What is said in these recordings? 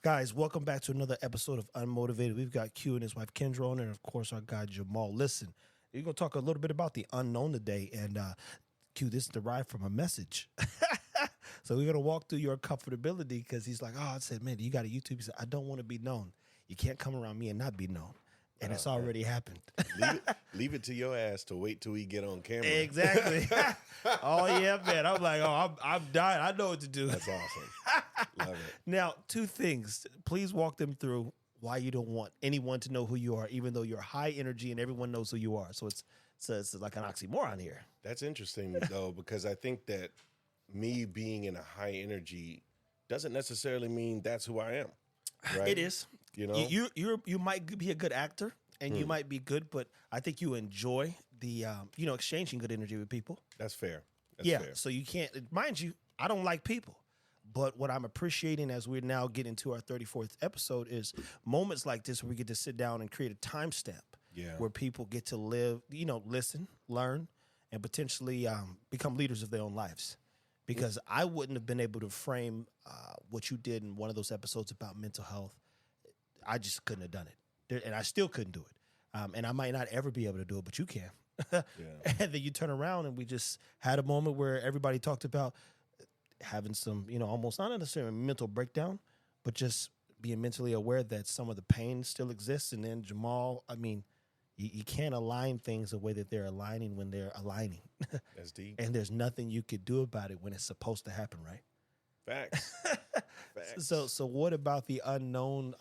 Guys, welcome back to another episode of Unmotivated. We've got Q and his wife Kendra on, and of course our guy Jamal. Listen, you're gonna talk a little bit about the unknown today, and Q, this is derived from a message. So we're gonna walk through your comfortability because he's like, oh, I said, man, you got a YouTube. He said, I don't want to be known. You can't come around me and not be known. And it's already happened. leave it to your ass to wait till we get on camera. Exactly. Oh yeah, man. I'm like, oh, I'm dying. I know what to do. That's awesome. Love it. Now, two things. Please walk them through why you don't want anyone to know who you are, even though you're high energy and everyone knows who you are. So it's like an oxymoron here. That's interesting though, because I think that me being in a high energy doesn't necessarily mean that's who I am. Right? It is. You know, you might be a good actor and you might be good, but I think you enjoy the exchanging good energy with people. That's fair. That's fair. So you can't, mind you, I don't like people. But what I'm appreciating as we're now getting to our 34th episode is moments like this where we get to sit down and create a timestamp where people get to live, listen, learn, and potentially become leaders of their own lives. Because I wouldn't have been able to frame what you did in one of those episodes about mental health. I just couldn't have done it. And I still couldn't do it. And I might not ever be able to do it, but you can. And then you turn around and we just had a moment where everybody talked about having some, almost not necessarily a mental breakdown, but just being mentally aware that some of the pain still exists. And then Jamal, I mean, you can't align things the way that they're aligning when they're aligning. That's deep. And there's nothing you could do about it when it's supposed to happen, right? Facts. Facts. So what about the unknown?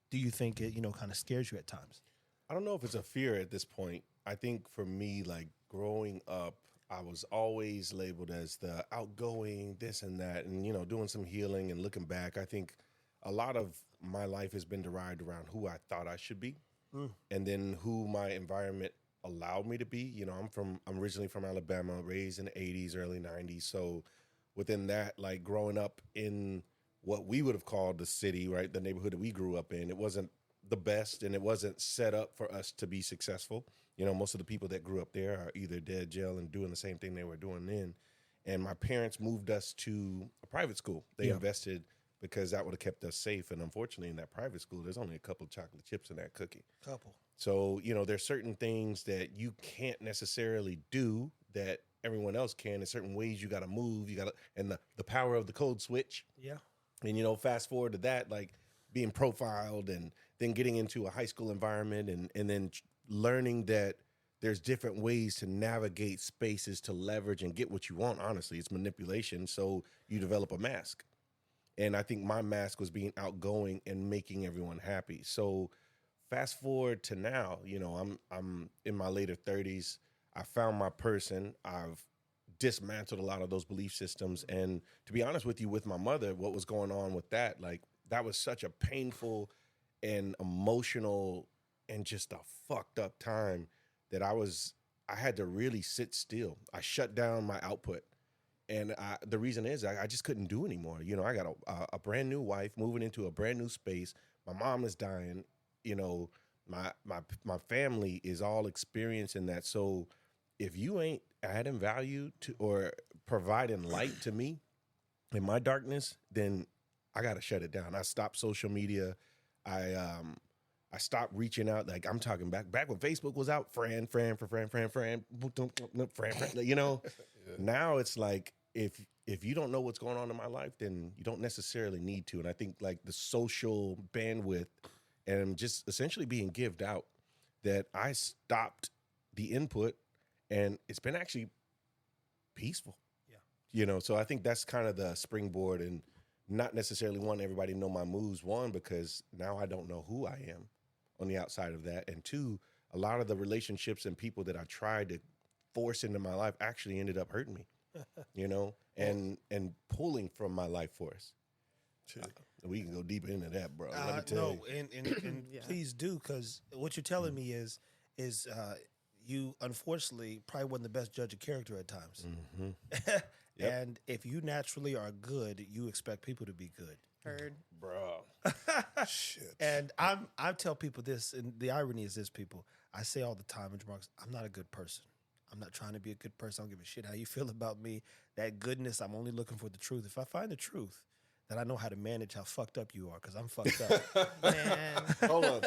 Do you think it, kind of scares you at times? I don't know if it's a fear at this point. I think for me, like growing up, I was always labeled as the outgoing, this and that, and, doing some healing and looking back. I think a lot of my life has been derived around who I thought I should be and then who my environment allowed me to be. I'm originally from Alabama, raised in the 80s, early 90s. So within that, like growing up in what we would have called the city, right, the neighborhood that we grew up in, it wasn't the best and it wasn't set up for us to be successful. Most of the people that grew up there are either dead, jail, and doing the same thing they were doing then. And my parents moved us to a private school. They invested because that would have kept us safe. And unfortunately, in that private school, there's only a couple of chocolate chips in that cookie. So, there's certain things that you can't necessarily do that everyone else can. In certain ways you got to move. And the power of the code switch. Yeah. And, fast forward to that, like being profiled and then getting into a high school environment and then learning that there's different ways to navigate spaces to leverage and get what you want. Honestly, it's manipulation. So you develop a mask. And I think my mask was being outgoing and making everyone happy. So fast forward to now, I'm in my later 30s. I found my person. I've dismantled a lot of those belief systems. And to be honest with you, with my mother, what was going on with that, like that was such a painful and emotional and just a fucked up time that I had to really sit still. I shut down my output. And the reason is I just couldn't do anymore. I got a brand new wife moving into a brand new space. My mom is dying. My family is all experiencing that. So if you ain't adding value to or providing light to me in my darkness, then I got to shut it down. I stopped social media. I stopped reaching out. Like I'm talking back when Facebook was out, Fran. Now it's like, if you don't know what's going on in my life, then you don't necessarily need to. And I think like the social bandwidth and just essentially being gived out, that I stopped the input and it's been actually peaceful. Yeah. So I think that's kind of the springboard and not necessarily wanting everybody to know my moves. One, because now I don't know who I am on the outside of that. And two, a lot of the relationships and people that I tried to force into my life actually ended up hurting me, and pulling from my life force. We can go deeper into that, bro. Let me tell you. And please do, because what you're telling me is you unfortunately probably wasn't the best judge of character at times. Mm-hmm. Yep. And if you naturally are good, you expect people to be good. Heard. Bro. Shit. And I tell people this, and the irony is this, people. I say all the time, and Jamarcus, I'm not a good person. I'm not trying to be a good person. I don't give a shit how you feel about me. That goodness, I'm only looking for the truth. If I find the truth, that I know how to manage how fucked up you are, because I'm fucked up. Man. Hold on.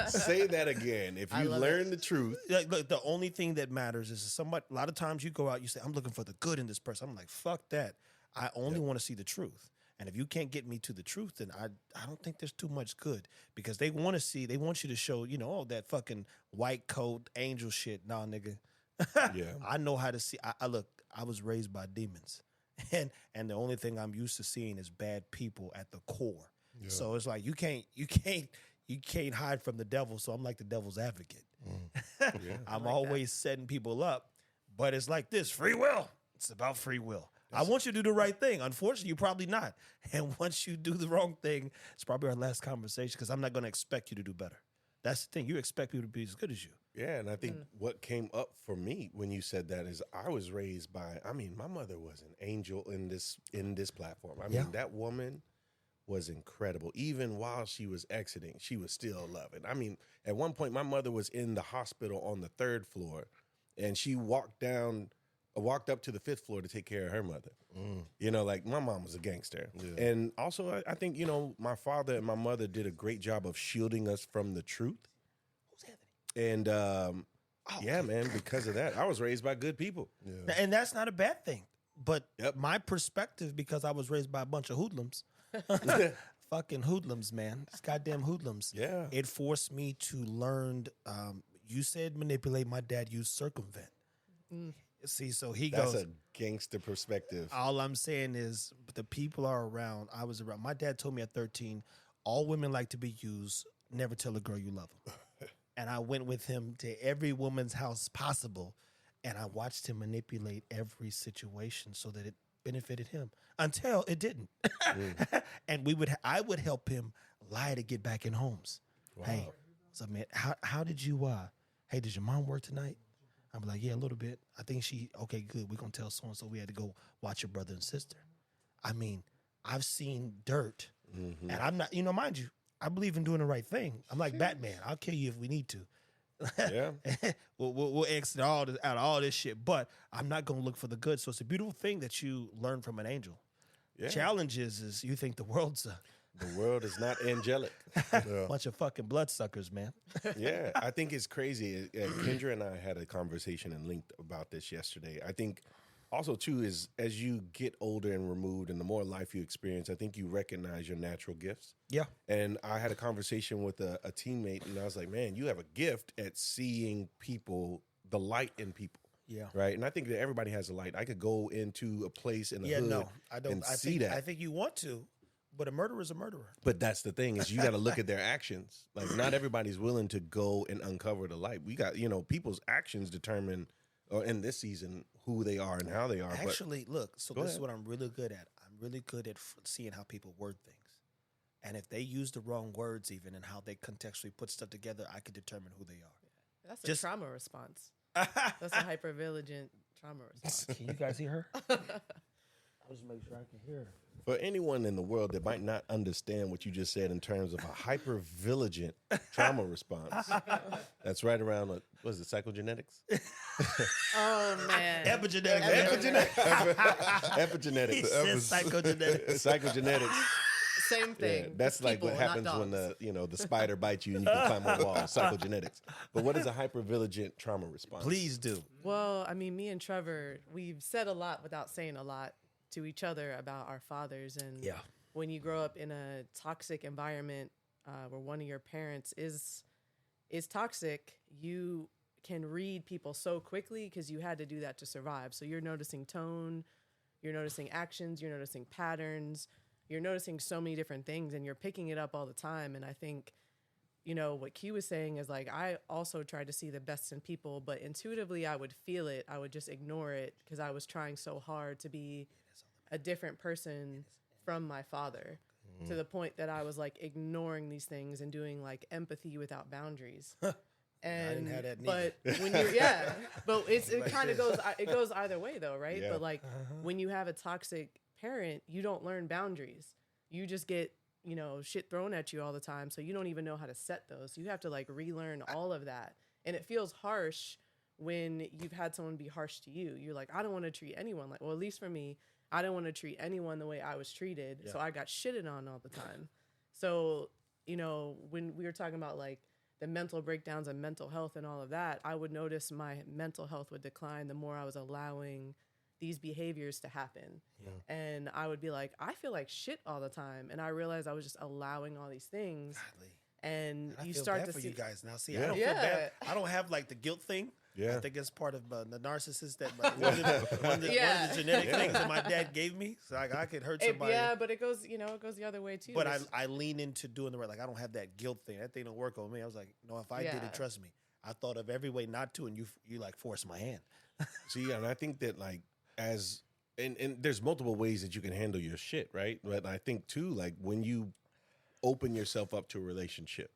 Say that again. If you learn the truth. Like, look, the only thing that matters is somebody. A lot of times you go out, you say, I'm looking for the good in this person. I'm like, fuck that. I only want to see the truth. And if you can't get me to the truth, then I don't think there's too much good, because they want you to show, that fucking white coat angel shit. Nah, nigga. Yeah. I know how to see. I was raised by demons. And the only thing I'm used to seeing is bad people at the core. Yeah. So it's like you can't hide from the devil. So I'm like the devil's advocate. Yeah. I'm like always setting people up, but it's like this: free will. It's about free will. I want you to do the right thing. Unfortunately, you're probably not. And once you do the wrong thing, it's probably our last conversation, because I'm not going to expect you to do better. That's the thing. You expect people to be as good as you. Yeah, and I think what came up for me when you said that is I was raised by, my mother was an angel in this platform. I mean, that woman was incredible. Even while she was exiting, she was still loving. I mean, at one point, my mother was in the hospital on the 3rd floor, and she walked up to the 5th floor to take care of her mother. Like my mom was a gangster. Yeah. And also, I think, my father and my mother did a great job of shielding us from the truth. Who's Anthony? And man, because of that, I was raised by good people. Yeah. And that's not a bad thing. But my perspective, because I was raised by a bunch of hoodlums, fucking hoodlums, man. It's goddamn hoodlums. Yeah. It forced me to learn. You said manipulate. My dad used circumvent. See, so That's a gangster perspective. All I'm saying is the people are around. I was around. My dad told me at 13, all women like to be used. Never tell a girl you love them. And I went with him to every woman's house possible, and I watched him manipulate every situation so that it benefited him until it didn't. And I would help him lie to get back in homes. Wow. Hey, so man, how did you? Hey, did your mom work tonight? I'm like, yeah, a little bit. I think okay, good. We're going to tell so-and-so we had to go watch your brother and sister. I mean, I've seen dirt, and I'm not, mind you, I believe in doing the right thing. I'm like Batman. I'll kill you if we need to. Yeah. we'll exit out of all this shit, but I'm not going to look for the good. So it's a beautiful thing that you learn from an angel. Yeah. Challenge is you think the world's the world is not angelic. Bunch of fucking bloodsuckers, man. Yeah, I think it's crazy. Kendra and I had a conversation and linked about this yesterday. I think also, too, is as you get older and removed and the more life you experience, I think you recognize your natural gifts. Yeah. And I had a conversation with a teammate, and I was like, man, you have a gift at seeing people, the light in people. Yeah. Right. And I think that everybody has a light. I could go into a place in the hood no, I don't. and see that. I think you want to. But a murderer is a murderer. But that's the thing, is you got to look at their actions. Like, not everybody's willing to go and uncover the light. We got, people's actions determine, or in this season, who they are and how they are. Actually, look, so this is what I'm really good at. I'm really good at seeing how people word things. And if they use the wrong words even and how they contextually put stuff together, I can determine who they are. Yeah, that's a trauma response. That's a hypervigilant trauma response. Can you guys hear her? I'll just make sure I can hear her. For anyone in the world that might not understand what you just said in terms of a hyper-vigilant trauma response, that's right around, what is it, psychogenetics? Oh, man. Epigenetics. Epigenetics. He said psychogenetics. Psychogenetics. Same thing. Yeah, that's like People, what happens when the spider bites you and you can climb a wall. Psychogenetics. But what is a hyper-vigilant trauma response? Please do. Well, I mean, me and Trevor, we've said a lot without saying a lot to each other about our fathers. And when you grow up in a toxic environment where one of your parents is toxic, you can read people so quickly because you had to do that to survive. So you're noticing tone, you're noticing actions, you're noticing patterns, you're noticing so many different things, and you're picking it up all the time. And I think, what Q was saying is, like, I also tried to see the best in people, but intuitively I would feel it. I would just ignore it because I was trying so hard to be a different person from my father, to the point that I was like ignoring these things and doing like empathy without boundaries. And I didn't have that neither. But when you're but it kind of goes either way though, right? Yeah. But like when you have a toxic parent, you don't learn boundaries. You just get shit thrown at you all the time, so you don't even know how to set those. You have to like relearn all of that, and it feels harsh when you've had someone be harsh to you. You're like, I don't want to treat anyone like. Well, at least for me, I didn't want to treat anyone the way I was treated. Yeah. So I got shitted on all the time. So, you know, when we were talking about like the mental breakdowns and mental health and all of that, I would notice my mental health would decline the more I was allowing these behaviors to happen. Yeah. And I would be like, I feel like shit all the time. And I realized I was just allowing all these things. Godly. And you start to see you guys now. See, I don't feel bad. I don't have like the guilt thing. Yeah. I think it's part of the narcissist that one of the genetic things that my dad gave me. So I could hurt somebody. Yeah, but it goes the other way too. But I lean into doing the right. Like I don't have that guilt thing. That thing don't work on me. I was like, no, if I did it, trust me. I thought of every way not to, and you like forced my hand. See, and I think that like and there's multiple ways that you can handle your shit, right? But I think too, like when you open yourself up to a relationship,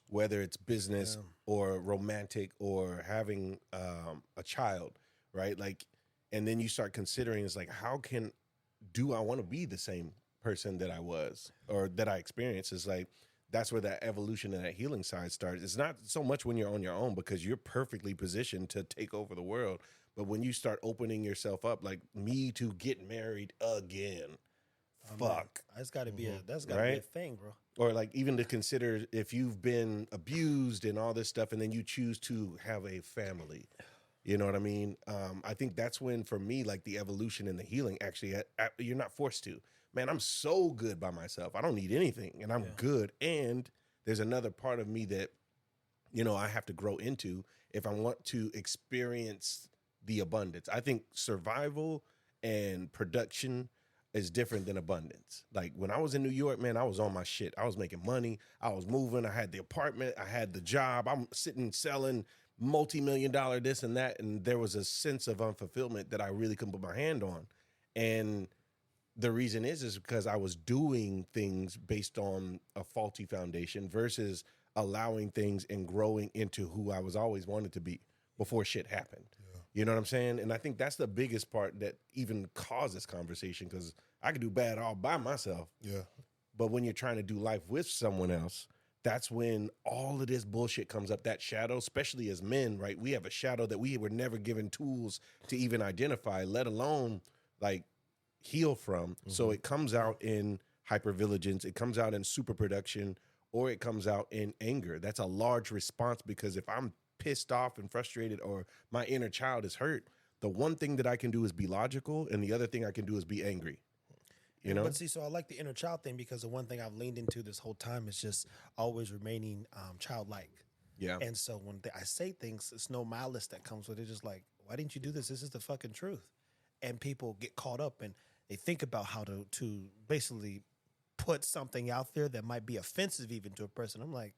whether it's business or romantic or having a child, right? Like, and then you start considering, it's like, do I want to be the same person that I was or that I experienced? It's like, that's where that evolution and that healing side starts. It's not so much when you're on your own because you're perfectly positioned to take over the world. But when you start opening yourself up, like me to get married again, fuck. That's got to be that's got to be a thing, bro. Or like even to consider if you've been abused and all this stuff and then you choose to have a family. You know what I mean? I think that's when, for me, like the evolution and the healing actually, you're not forced to. Man, I'm so good by myself. I don't need anything and I'm good. And there's another part of me that, you know, I have to grow into if I want to experience the abundance. I think survival and production is different than abundance. Like when I was in New York, man, I was on my shit. I was making money. I was moving. I had the apartment. I had the job. I'm sitting selling multi-million-dollar this and that. And there was a sense of unfulfillment that I really couldn't put my hand on. And the reason is because I was doing things based on a faulty foundation versus allowing things and growing into who I was always wanted to be before shit happened. You know what I'm saying? And I think that's the biggest part that even caused this conversation, because I could do bad all by myself. Yeah. But when you're trying to do life with someone else, that's when all of this bullshit comes up, that shadow, especially as men, right? We have a shadow that we were never given tools to even identify, let alone like heal from. Mm-hmm. So it comes out in hypervigilance, it comes out in super production, or it comes out in anger. That's a large response, because if I'm pissed off and frustrated or my inner child is hurt, the one thing that I can do is be logical, and the other thing I can do is be angry. You know? But see, so I like the inner child thing, because the one thing I've leaned into this whole time is just always remaining childlike. Yeah. And so when I say things, it's no malice that comes with it. Just like, why didn't you do this? This is the fucking truth. And people get caught up and they think about how to basically put something out there that might be offensive even to a person. I'm like,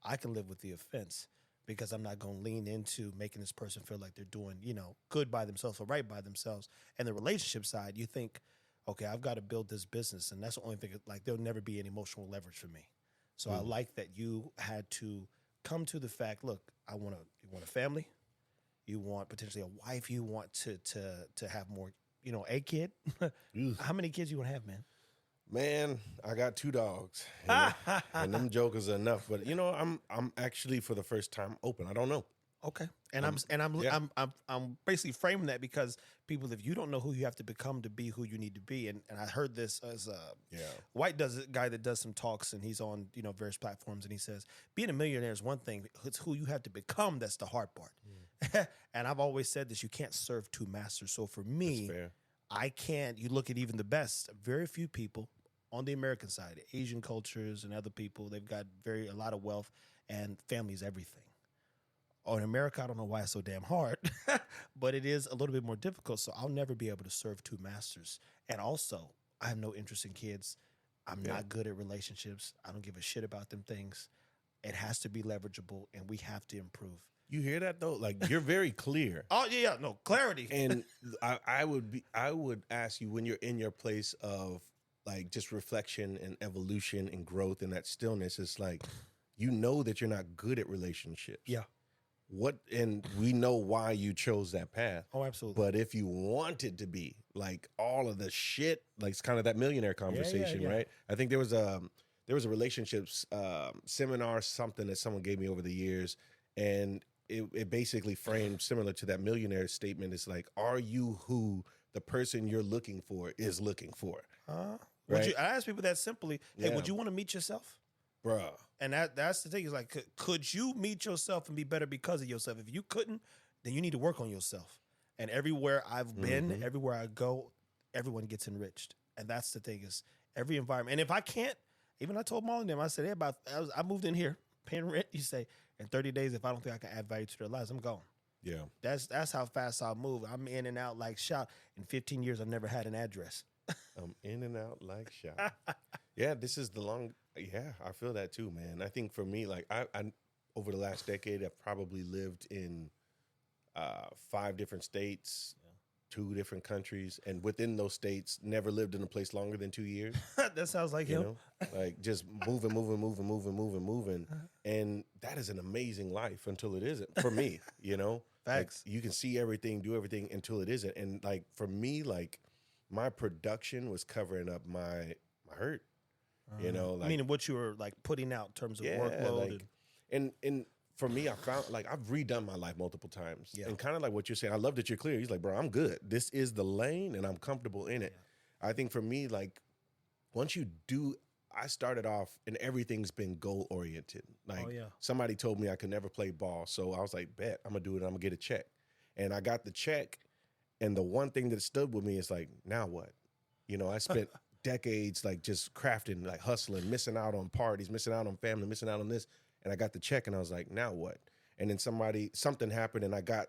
I can live with the offense, because I'm not going to lean into making this person feel like they're doing, you know, good by themselves or right by themselves. And the relationship side, you think, okay, I've got to build this business, and that's the only thing, like, there'll never be any emotional leverage for me. So I like that you had to come to the fact, look, you want a family, you want potentially a wife, you want to have more, you know, a kid. How many kids you want to have, man? Man, I got 2 dogs, you know, and them jokers are enough. But you know, I'm actually for the first time open. I don't know. Okay, and I'm basically framing that because people, if you don't know who you have to become to be who you need to be, and I heard this as White guy that does some talks, and he's on, you know, various platforms, and he says being a millionaire is one thing; it's who you have to become that's the hard part. And I've always said this: you can't serve 2 masters. So for me, I can't. You look at even the best; very few people on the American side, Asian cultures and other people, they've got a lot of wealth, and family is everything. Or in America, I don't know why it's so damn hard, but it is a little bit more difficult. So I'll never be able to serve 2 masters. And also, I have no interest in kids. I'm not good at relationships. I don't give a shit about them things. It has to be leverageable, and we have to improve. You hear that though? Like, you're very clear. Oh yeah, no clarity. And I would ask you, when you're in your place of like just reflection and evolution and growth and that stillness, it's like, you know that you're not good at relationships. Yeah. And we know why you chose that path. Oh, absolutely. But if you wanted to be like all of the shit, like it's kind of that millionaire conversation, right? I think there was a relationships seminar, something that someone gave me over the years, and it basically framed similar to that millionaire statement. It's like, are you who the person you're looking for is looking for. Right? I ask people that simply, hey, would you want to meet yourself? Bruh. And that's the thing. Is like, could you meet yourself and be better because of yourself? If you couldn't, then you need to work on yourself. And everywhere I've been, everywhere I go, everyone gets enriched. And that's the thing, is every environment. And if I can't, even I told Marlon and them, I said, I moved in here, paying rent. You say, in 30 days, if I don't think I can add value to their lives, I'm gone. Yeah. That's how fast I'll move. I'm in and out like shot. In 15 years, I've never had an address. I'm in and out like shot. Yeah, this is the long. Yeah, I feel that too, man. I think for me, like I over the last decade, I've probably lived in 5 different states, 2 different countries, and within those states, never lived in a place longer than 2 years. That sounds like him. Know? Like just moving. And that is an amazing life until it isn't for me, you know? Facts. Like, you can see everything, do everything until it isn't. And like for me, like my work was covering up my hurt. You know, like, meaning what you were like putting out in terms of workload. Like, and for me, I found like I've redone my life multiple times. Yeah. And kind of like what you're saying, I love that you're clear. He's like, bro, I'm good. This is the lane and I'm comfortable in it. Yeah. I think for me, like once you do, I started off and everything's been goal oriented. Like somebody told me I could never play ball. So I was like, bet I'm gonna do it. I'm gonna get a check. And I got the check. And the one thing that stood with me is like, now what? You know, I spent decades like just crafting, like hustling, missing out on parties, missing out on family, missing out on this. And I got the check and I was like, now what? And then something happened and I got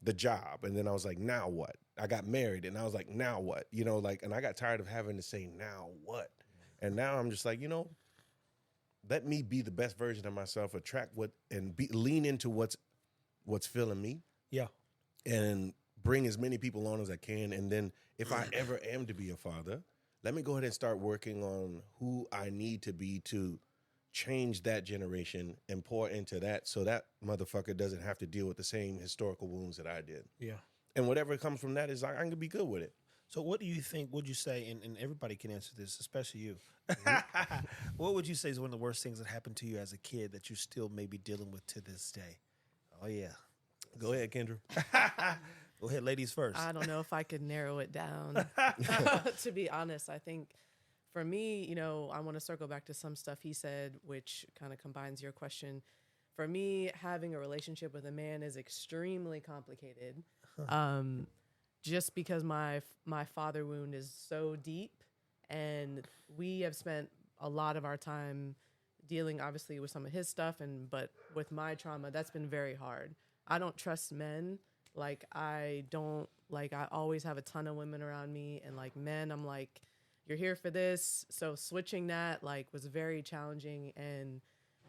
the job. And then I was like, now what? I got married and I was like, now what? You know, like, and I got tired of having to say, now what? And now I'm just like, you know, let me be the best version of myself, lean into what's filling me. Yeah. And bring as many people on as I can. And then if I ever am to be a father, let me go ahead and start working on who I need to be to change that generation and pour into that so that motherfucker doesn't have to deal with the same historical wounds that I did. Yeah. And whatever comes from that is I'm going to be good with it. So what do you think, would you say, and everybody can answer this, especially you, what would you say is one of the worst things that happened to you as a kid that you still may be dealing with to this day? Oh, yeah. Go ahead, Kendra. Go ahead, ladies first. I don't know if I could narrow it down. To be honest, I think for me, you know, I want to circle back to some stuff he said, which kind of combines your question. For me, having a relationship with a man is extremely complicated. Just because my father wound is so deep, and we have spent a lot of our time dealing, obviously, with some of his stuff, but with my trauma, that's been very hard. I don't trust men. I always have a ton of women around me, and like men, I'm like, you're here for this. So switching that was very challenging. And,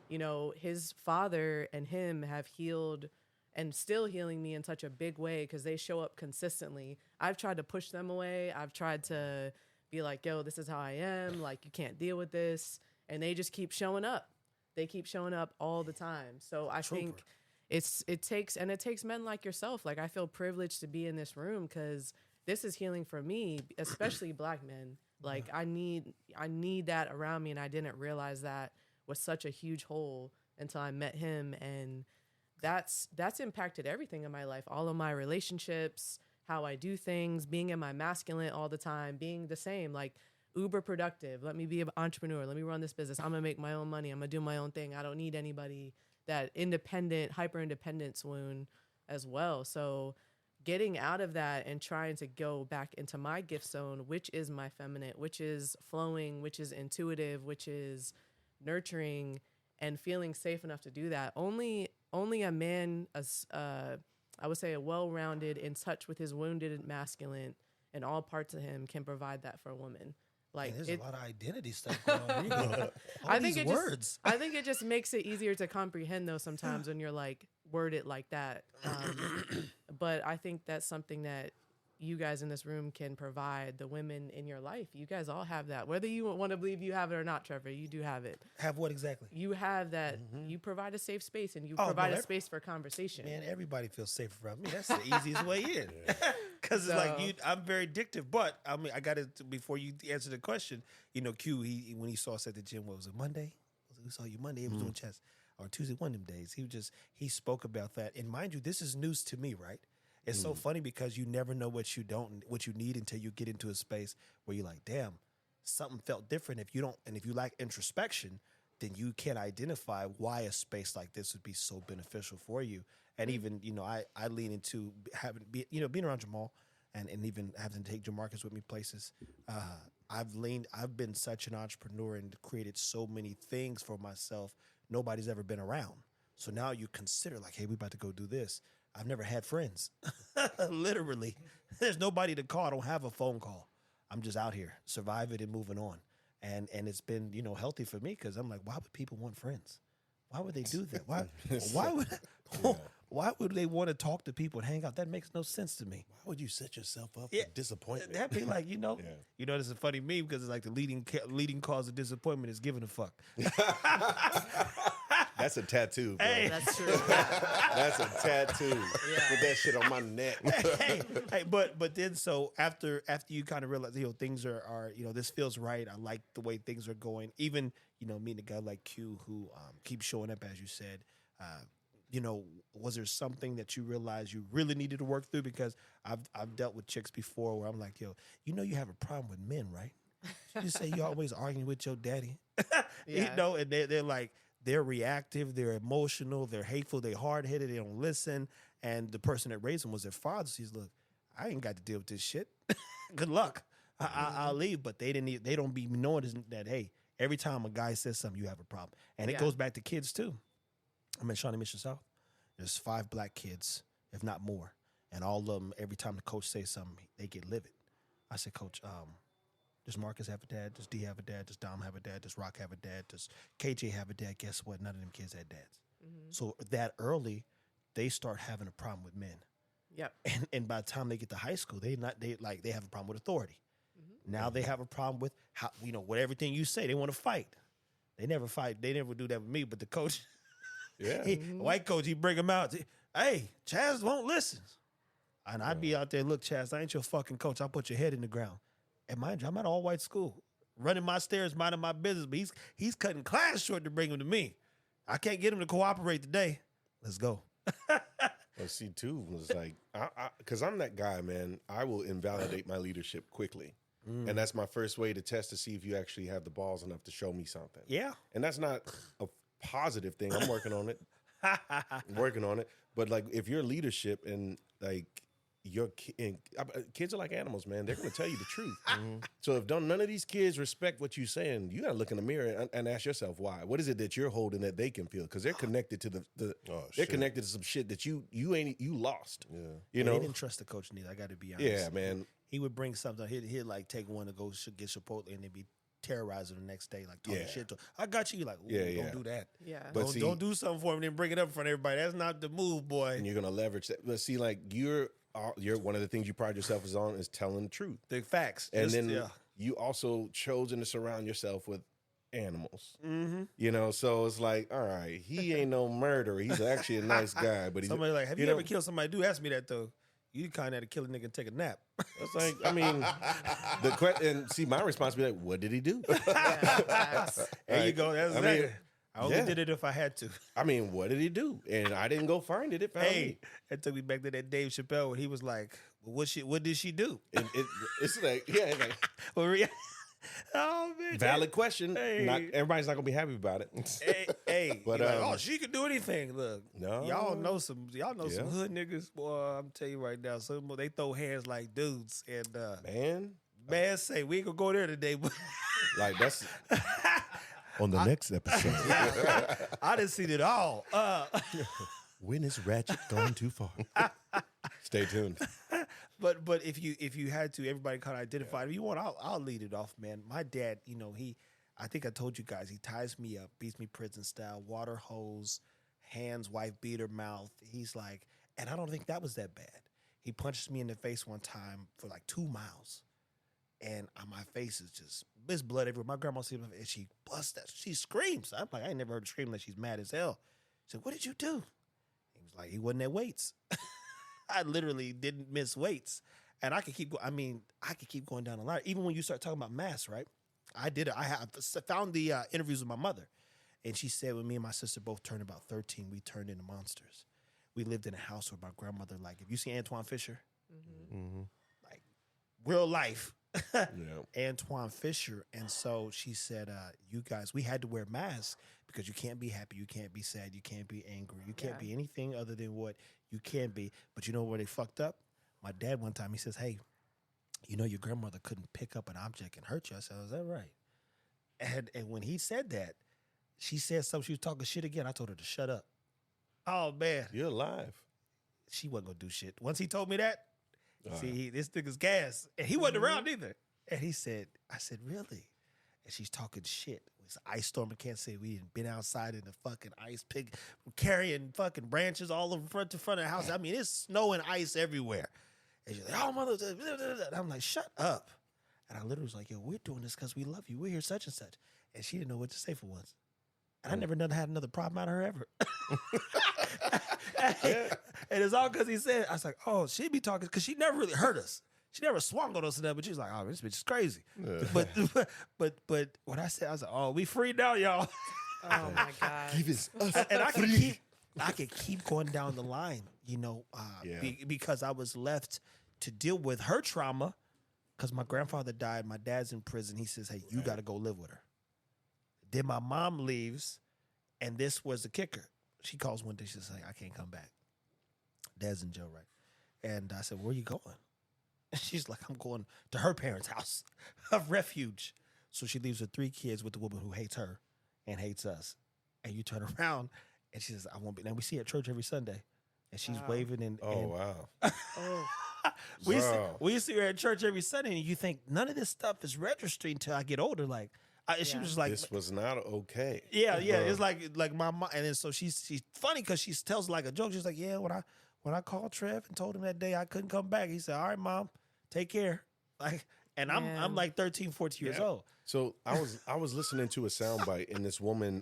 you know, his father and him have healed and still healing me in such a big way because they show up consistently. I've tried to push them away. I've tried to be like, yo, this is how I am. Like, you can't deal with this. And they just keep showing up. They keep showing up all the time. So I think it takes men like yourself. Like, I feel privileged to be in this room because this is healing for me, especially Black men. Like, I need that around me, and I didn't realize that was such a huge hole until I met him, and that's impacted everything in my life, all of my relationships, how I do things, being in my masculine all the time, being the same, like uber productive. Let me be an entrepreneur. Let me run this business. I'm gonna make my own money. I'm gonna do my own thing. I don't need anybody. That independent, hyper independence wound as well. So getting out of that and trying to go back into my gift zone, which is my feminine, which is flowing, which is intuitive, which is nurturing, and feeling safe enough to do that. Only a man, I would say a well-rounded, in touch with his wounded masculine and all parts of him, can provide that for a woman. Like, there's a lot of identity stuff going on. I think it just makes it easier to comprehend, though, sometimes when you're like worded like that. But I think that's something that you guys in this room can provide the women in your life. You guys all have that. Whether you want to believe you have it or not, Trevor, you do have it. Have what exactly? You have that. Mm-hmm. You provide a safe space, and you provide a space for conversation. Man, everybody feels safe around me. That's the easiest way in. Because it's I'm very addictive. But I mean, I got to, before you answer the question, you know, Q, when he saw us at the gym, what was it, Monday? We saw you Monday. He was doing chest. Or Tuesday, one of them days. He spoke about that. And mind you, this is news to me, right? It's so funny because you never know what you need until you get into a space where you're like, damn, something felt different. If you lack introspection, then you can't identify why a space like this would be so beneficial for you. And even, I lean into being around Jamal and even having to take Jamarcus with me places. I've been such an entrepreneur and created so many things for myself nobody's ever been around. So now you consider like, hey, we about to go do this. I've never had friends. Literally. There's nobody to call. I don't have a phone call. I'm just out here, surviving and moving on. And it's been, healthy for me because I'm like, why would people want friends? Why would they do that? Why would they want to talk to people and hang out? That makes no sense to me. Why would you set yourself up for disappointment? That'd be like, this is a funny meme because it's like the leading cause of disappointment is giving a fuck. That's a tattoo, bro. Hey. That's true. That's a tattoo. Put that shit on my neck. But then so after you kind of realize, things are this feels right. I like the way things are going. Even, meeting a guy like Q who keeps showing up, as you said, was there something that you realized you really needed to work through? Because I've dealt with chicks before where I'm like, you have a problem with men, right? You say you always arguing with your daddy. And they're like, they're reactive, they're emotional, they're hateful, they're hard-headed, they don't listen. And the person that raised them was their father. So he's look, I ain't got to deal with this shit. Good luck. I'll leave. But they don't be knowing that, hey, every time a guy says something, you have a problem. And it goes back to kids too. I'm in Shawnee Mission South. There's 5 black kids, if not more. And all of them, every time the coach says something, they get livid. I said, Coach, does Marcus have a dad? Does D have a dad? Does Dom have a dad? Does Rock have a dad? Does KJ have a dad? Guess what? None of them kids had dads. Mm-hmm. So that early, they start having a problem with men. Yep. And by the time they get to high school, they have a problem with authority. Mm-hmm. Now they have a problem with how with everything you say. They want to fight. They never fight. They never do that with me. But the coach, white coach, he bring him out. Hey, Chaz won't listen. And I'd be out there, look, Chaz, I ain't your fucking coach. I'll put your head in the ground. And mind you, I'm at an all-white school, running my stairs, minding my business, but he's cutting class short to bring him to me. I can't get him to cooperate today. Let's go. Well, see, too, was like, because I'm that guy, man. I will invalidate my leadership quickly. And that's my first way to test to see if you actually have the balls enough to show me something. Yeah. And that's not a positive thing. I'm working on it. But, like, if your leadership and, like, kids are like animals, man. They're going to tell you the truth. So if none of these kids respect what you're saying, you got to look in the mirror and ask yourself why. What is it that you're holding that they can feel? Because they're connected to they're connected to some shit that you lost. Yeah, They didn't trust the coach neither. I got to be honest. Yeah, man. He would bring something. He'd like take one to go get Chipotle, and they'd be terrorizing the next day, like talking shit to him. I got you. You're like, don't do that. Yeah. But don't do something for him and then bring it up in front of everybody. That's not the move, boy. And you're going to leverage that. But see, like, you're one of the things you pride yourself on is telling the truth. The facts. And you also chosen to surround yourself with animals. Mm-hmm. So it's like, all right, he ain't no murderer. He's actually a nice guy. But he's somebody like, have you ever killed somebody? Do ask me that though. You kind of had to kill a nigga and take a nap. It's like, I mean, and see, my response would be like, what did he do? There you go. That's exactly. I only did it if I had to. I mean, what did he do? And I didn't go find it. It found me. That took me back to that Dave Chappelle when he was like, what did she do? And it's like, oh, man. Valid question. Hey. Everybody's not going to be happy about it. Hey. But, like, she could do anything. Look, no. y'all know some hood niggas. Boy, I'm telling you right now, some they throw hands like dudes. And, man say, we ain't going to go there today. But like, that's... On the next episode. I didn't see it all. When is Ratchet gone too far? Stay tuned. But if you had to, everybody kind of identified. If you want, I'll lead it off, man. My dad, I think I told you guys, he ties me up, beats me prison style, water hose, hands, wife beater, mouth. He's like, and I don't think that was that bad. He punches me in the face one time for like 2 miles. And my face is just, there's blood everywhere. My grandma sees my face, and she busts that. She screams. I'm like, I ain't never heard her scream unless she's mad as hell. She said, what did you do? He was like, he wasn't at weights. I literally didn't miss weights. And I could keep going. I mean, I could keep going down the line. Even when you start talking about mass, right? I did it. I found the interviews with my mother. And she said when me and my sister both turned about 13, we turned into monsters. we lived in a house where my grandmother, like, if you see Antoine Fisher, Mm-hmm. like real life, Yeah. Antoine Fisher. And so she said, you guys, we had to wear masks because you can't be happy, you can't be sad, you can't be angry, you can't be anything other than what you can be. But you know where they fucked up? My dad one time, he says, hey, you know your grandmother couldn't pick up an object and hurt you. I said, is that right? And when he said that, she said something, she was talking shit again. I told her to shut up. Oh, man. You're alive. She wasn't going to do shit. Once he told me that, see, this nigga's gas. And he wasn't around either. And he said, I said, really? And she's talking shit. It's an ice storm in Kansas City. We had been outside in the fucking ice pig, carrying fucking branches all over front to front of the house. I mean, it's snow and ice everywhere. And she's like, oh, mother. And I'm like, shut up. And I literally was like, yo, we're doing this because we love you. We're here such and such. And she didn't know what to say for once. And I never had another problem out of her ever. And it's all because he said, I was like, oh, she be talking, because she never really hurt us. She never swung on us or that, but she was like, oh, this bitch is crazy. Yeah. But when I said, I was like, oh, we free now, y'all. Oh my God. And I could keep going down the line, you know, because I was left to deal with her trauma because my grandfather died. My dad's in prison. He says, hey, you got to go live with her. Then my mom leaves, and this was the kicker. She calls one day. She's like, I can't come back. Dad's in jail, right? And I said, where are you going? And she's like, I'm going to her parents' house of refuge. So she leaves her 3 kids with the woman who hates her and hates us. And you turn around, and she says, I won't be. Now, we see her at church every Sunday, and she's waving. And wow. we see her at church every Sunday, and you think none of this stuff is registering until I get older. Like, she was like, this was not okay. Yeah. It's like my mom, and then so she's funny because she tells like a joke. She's like, yeah, when I called Trev and told him that day I couldn't come back, he said, all right, mom, take care. Like, and I'm like 13, 14 years old. So I was listening to a soundbite, and this woman,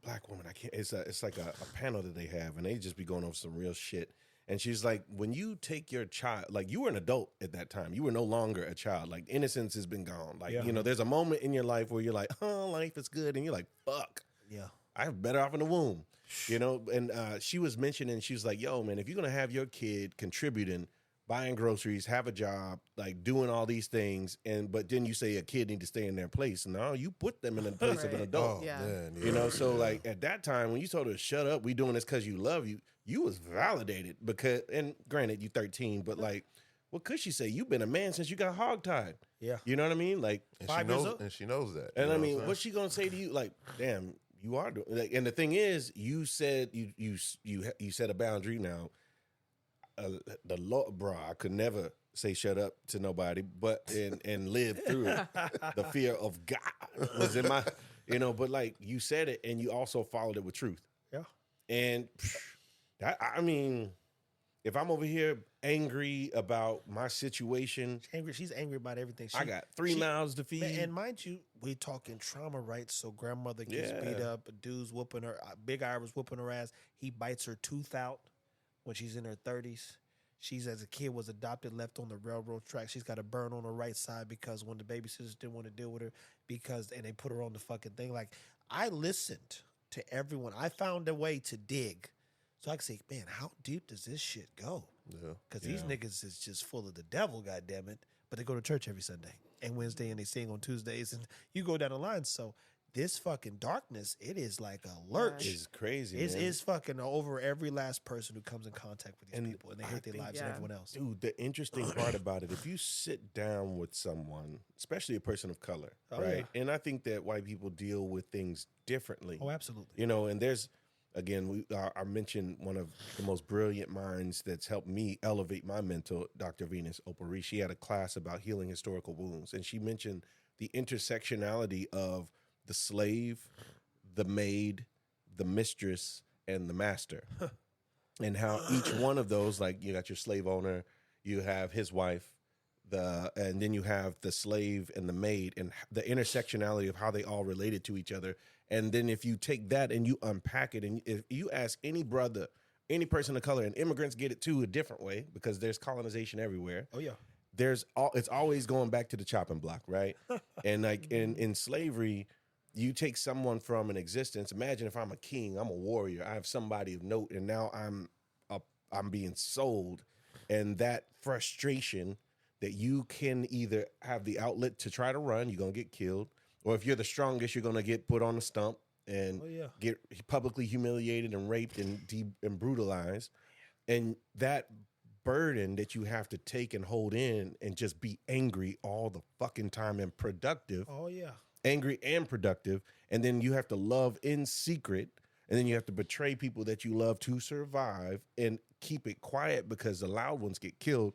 black woman, it's like a panel that they have, and they just be going over some real shit. And she's like, when you take your child, like, you were an adult at that time. You were no longer a child. Like, innocence has been gone. Like, you know, there's a moment in your life where you're like, oh, life is good. And you're like, fuck. Yeah. I'm better off in the womb. You know? And she was mentioning, she was like, yo, man, if you're going to have your kid contributing, buying groceries, have a job, like doing all these things, but then you say a kid need to stay in their place. No, you put them in the place of an adult. Oh, man, you know, so like at that time when you told her to shut up, we doing this because you love you was validated because, and granted you 13, but like, what could she say? You've been a man since you got hogtied. Yeah. You know what I mean? Like, and she knows that. And I mean, what's she gonna say to you? Like, damn, you are doing. Like, and the thing is, you said you set a boundary now. The law, bro, I could never say shut up to nobody, but and live through it. The fear of God was in my, you know. But like you said it, and you also followed it with truth. Yeah. And I mean, if I'm over here angry about my situation, she's angry about everything. I got 3 mouths to feed. And mind you, we talking trauma, right? So grandmother gets beat up, a dude's whooping her, Big Eye was whooping her ass. He bites her tooth out when she's in her 30s. She's, as a kid, was adopted, left on the railroad track. She's got a burn on her right side because when the babysitters didn't want to deal with her, and they put her on the fucking thing. Like, I listened to everyone. I found a way to dig. So I can say, man, how deep does this shit go? Yeah. Because these niggas is just full of the devil, goddammit. But they go to church every Sunday and Wednesday, and they sing on Tuesdays, and you go down the line. So this fucking darkness, it is like a lurch. It's crazy. It's fucking over every last person who comes in contact with these people, and they hate their lives and everyone else. Dude, the interesting part about it, if you sit down with someone, especially a person of color, right? Yeah. And I think that white people deal with things differently. Oh, absolutely. You know, and there's, again, I mentioned one of the most brilliant minds that's helped me elevate my mental, Dr. Venus Opari. She had a class about healing historical wounds, and she mentioned the intersectionality of the slave, the maid, the mistress, and the master. And how each one of those, like, you got your slave owner, you have his wife, and then you have the slave and the maid, and the intersectionality of how they all related to each other. And then if you take that and you unpack it, and if you ask any brother, any person of color, and immigrants get it too a different way because there's colonization everywhere. Oh, yeah. It's always going back to the chopping block, right? And like in slavery, you take someone from an existence. Imagine if I'm a king, I'm a warrior, I have somebody of note, and now I'm being sold, and that frustration that you can either have the outlet to try to run, you're gonna get killed, or if you're the strongest, you're gonna get put on the stump and get publicly humiliated and raped and brutalized, and that burden that you have to take and hold in and just be angry all the fucking time and productive. Oh yeah. Angry and productive, and then you have to love in secret, and then you have to betray people that you love to survive and keep it quiet because the loud ones get killed,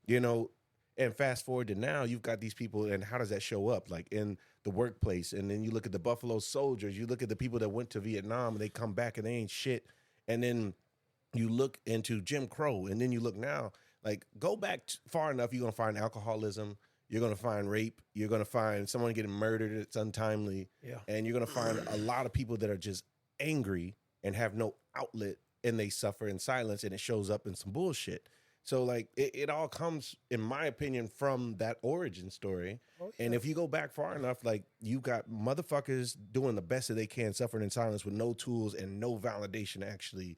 you know. And fast forward to now, you've got these people, and how does that show up? Like in the workplace, and then you look at the Buffalo Soldiers, you look at the people that went to Vietnam, and they come back and they ain't shit, and then you look into Jim Crow, and then you look now, like go back far enough, you're gonna find alcoholism, you're gonna find rape, you're gonna find someone getting murdered that's untimely, and you're gonna find a lot of people that are just angry and have no outlet, and they suffer in silence, and it shows up in some bullshit. So, like, it all comes, in my opinion, from that origin story. Oh, yeah. And if you go back far enough, like, you got motherfuckers doing the best that they can, suffering in silence with no tools and no validation to actually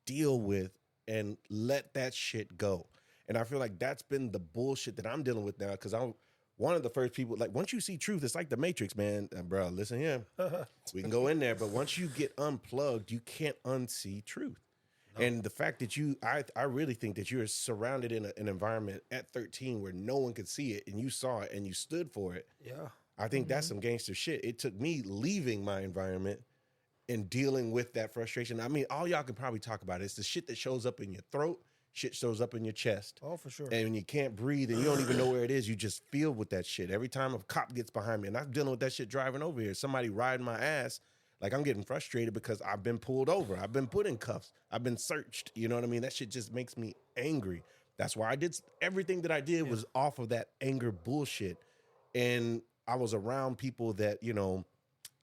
deal with and let that shit go. And I feel like that's been the bullshit that I'm dealing with now, because I'm one of the first people, like, once you see truth, it's like the Matrix, man. Bro, listen here. We can go in there, but once you get unplugged, you can't unsee truth. And the fact that I really think that you're surrounded in an environment at 13 where no one could see it, and you saw it and you stood for it. Yeah. I think that's some gangster shit. It took me leaving my environment and dealing with that frustration. I mean, all y'all can probably talk about it. It's the shit that shows up in your throat, shit shows up in your chest. Oh, for sure. And when you can't breathe and you don't even know where it is, you just feel with that shit. Every time a cop gets behind me, and I'm dealing with that shit driving over here, somebody riding my ass, like, I'm getting frustrated because I've been pulled over. I've been put in cuffs. I've been searched. You know what I mean? That shit just makes me angry. That's why I did everything that I did was off of that anger bullshit. And I was around people that, you know,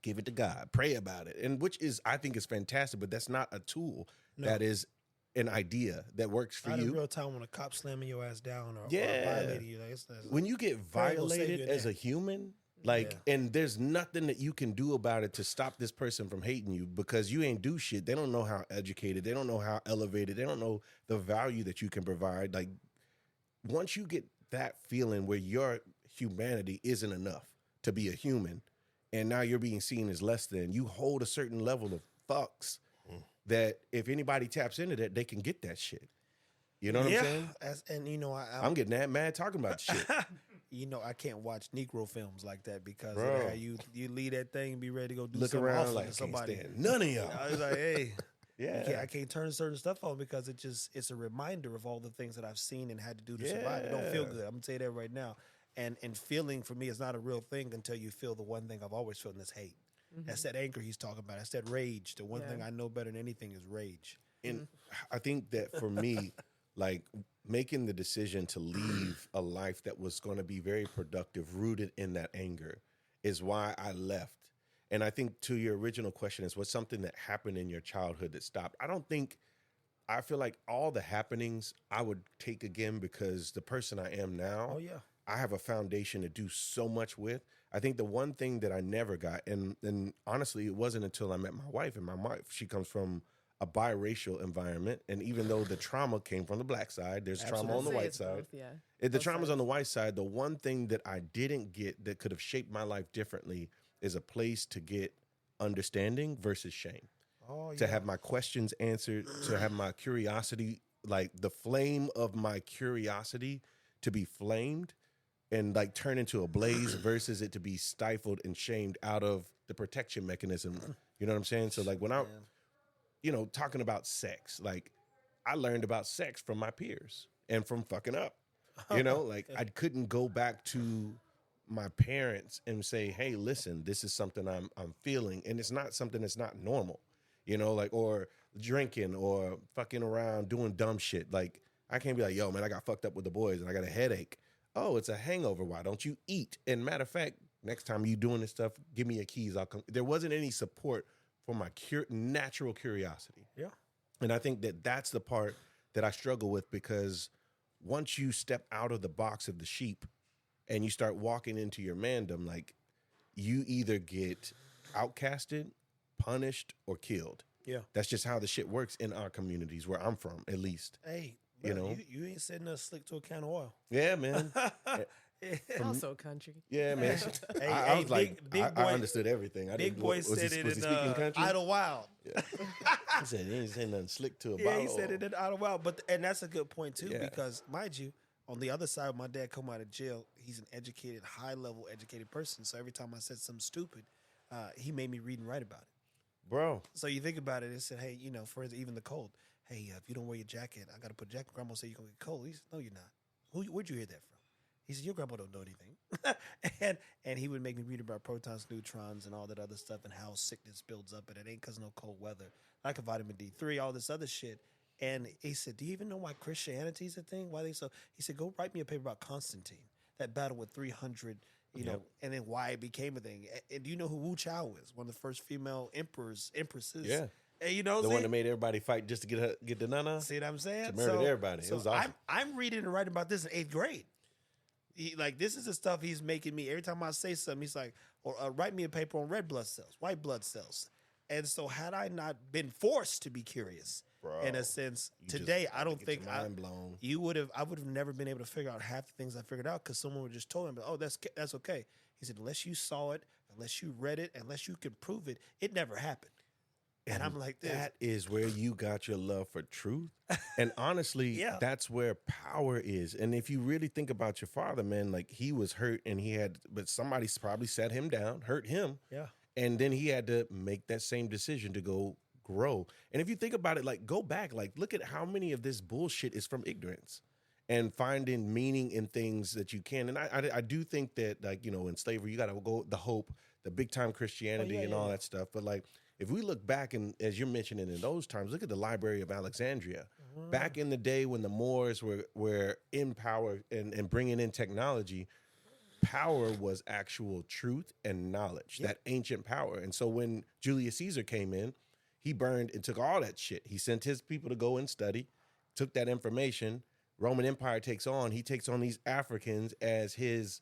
give it to God, pray about it. And which is, I think is fantastic, but that's not a tool. No. That is an idea that works for you. In real time when a cop slamming your ass down or violating you. Like, when you get violated as a human, like, and there's nothing that you can do about it to stop this person from hating you, because you ain't do shit. They don't know how educated. They don't know how elevated. They don't know the value that you can provide. Like, once you get that feeling where your humanity isn't enough to be a human, and now you're being seen as less than, you hold a certain level of fucks that if anybody taps into that, they can get that shit. You know what I'm saying? And you know, I'm getting that mad talking about shit. You know, I can't watch Negro films like that because of how you leave that thing and be ready to go do something around like somebody. None of y'all. I was like, hey, I can't turn certain stuff on because it's a reminder of all the things that I've seen and had to do to survive. It don't feel good. I'm gonna tell you that right now. And feeling for me is not a real thing until you feel the one thing I've always felt, and that's hate. Mm-hmm. That's that anger he's talking about. That's that rage. The one thing I know better than anything is rage. And I think that for me, like, making the decision to leave a life that was going to be very productive, rooted in that anger, is why I left. And I think to your original question is, what's something that happened in your childhood that stopped? I feel like all the happenings I would take again, because the person I am now, I have a foundation to do so much with. I think the one thing that I never got, and honestly, it wasn't until I met my wife, and my wife, she comes from a biracial environment, and even though the trauma came from the black side, there's trauma on the white side. The trauma's on the white side. The one thing that I didn't get that could have shaped my life differently is a place to get understanding versus shame. To have my questions answered, to have my curiosity, like the flame of my curiosity to be flamed and like turn into a blaze versus it to be stifled and shamed out of the protection mechanism. You know what I'm saying? So like when I, you know, talking about sex, like I learned about sex from my peers and from fucking up, you know, like I couldn't go back to my parents and say, hey, listen, this is something I'm feeling. And it's not something that's not normal, you know, like, or drinking or fucking around doing dumb shit. Like I can't be like, yo, man, I got fucked up with the boys and I got a headache. Oh, it's a hangover. Why don't you eat? And matter of fact, next time you doing this stuff, give me your keys. I'll come. There wasn't any support for my natural curiosity. Yeah. And I think that that's the part that I struggle with, because once you step out of the box of the sheep and you start walking into your mandom, like you either get outcasted, punished, or killed. Yeah. That's just how the shit works in our communities where I'm from, at least. Hey, you know, you ain't setting us slick to a can of oil. Yeah, man. Also country. Yeah, man. I was like, big boy, I understood everything. Big boy said it in Idlewild. Yeah. He said he ain't saying nothing slick to a bottle. Yeah, he said it in Idlewild. And that's a good point, too, because, mind you, on the other side, my dad come out of jail. He's an educated, high-level educated person. So every time I said something stupid, he made me read and write about it. Bro. So you think about it, it said, hey, for even the cold. Hey, if you don't wear your jacket, I got to put jacket. Grandma said you're going to get cold. He said, no, you're not. Where'd you hear that from? He said, your grandpa don't know anything. and he would make me read about protons, neutrons, and all that other stuff and how sickness builds up. And it ain't because of no cold weather. Like a vitamin D3, all this other shit. And he said, do you even know why Christianity's a thing? Why they so? He said, go write me a paper about Constantine, that battle with 300, know, and then why it became a thing. And do you know who Wu Chao is? One of the first female empresses. Yeah. And the one that made everybody fight just to get the nana. See what I'm saying? She murdered everybody. It was awesome. I'm reading and writing about this in 8th grade. This is the stuff he's making me. Every time I say something, he's like, or write me a paper on red blood cells, white blood cells. And so had I not been forced to be curious, bro, in a sense, today I don't think I would have never been able to figure out half the things I figured out because someone would just told him, oh, that's okay. He said, unless you saw it, unless you read it, unless you could prove it, it never happened. And I'm like, that is where you got your love for truth. And honestly, that's where power is. And if you really think about your father, man, like he was hurt and but somebody probably sat him down, hurt him. Yeah. And then he had to make that same decision to go grow. And if you think about it, like go back, like look at how many of this bullshit is from ignorance and finding meaning in things that you can. And I do think that, like, in slavery, you got to go the hope, the big time Christianity and all that stuff. But like, if we look back, and as you're mentioning in those times, look at the Library of Alexandria. Mm-hmm. Back in the day when the Moors were in power and bringing in technology, power was actual truth and knowledge, that ancient power. And so when Julius Caesar came in, he burned and took all that shit. He sent his people to go and study, took that information. Roman Empire takes on these Africans as his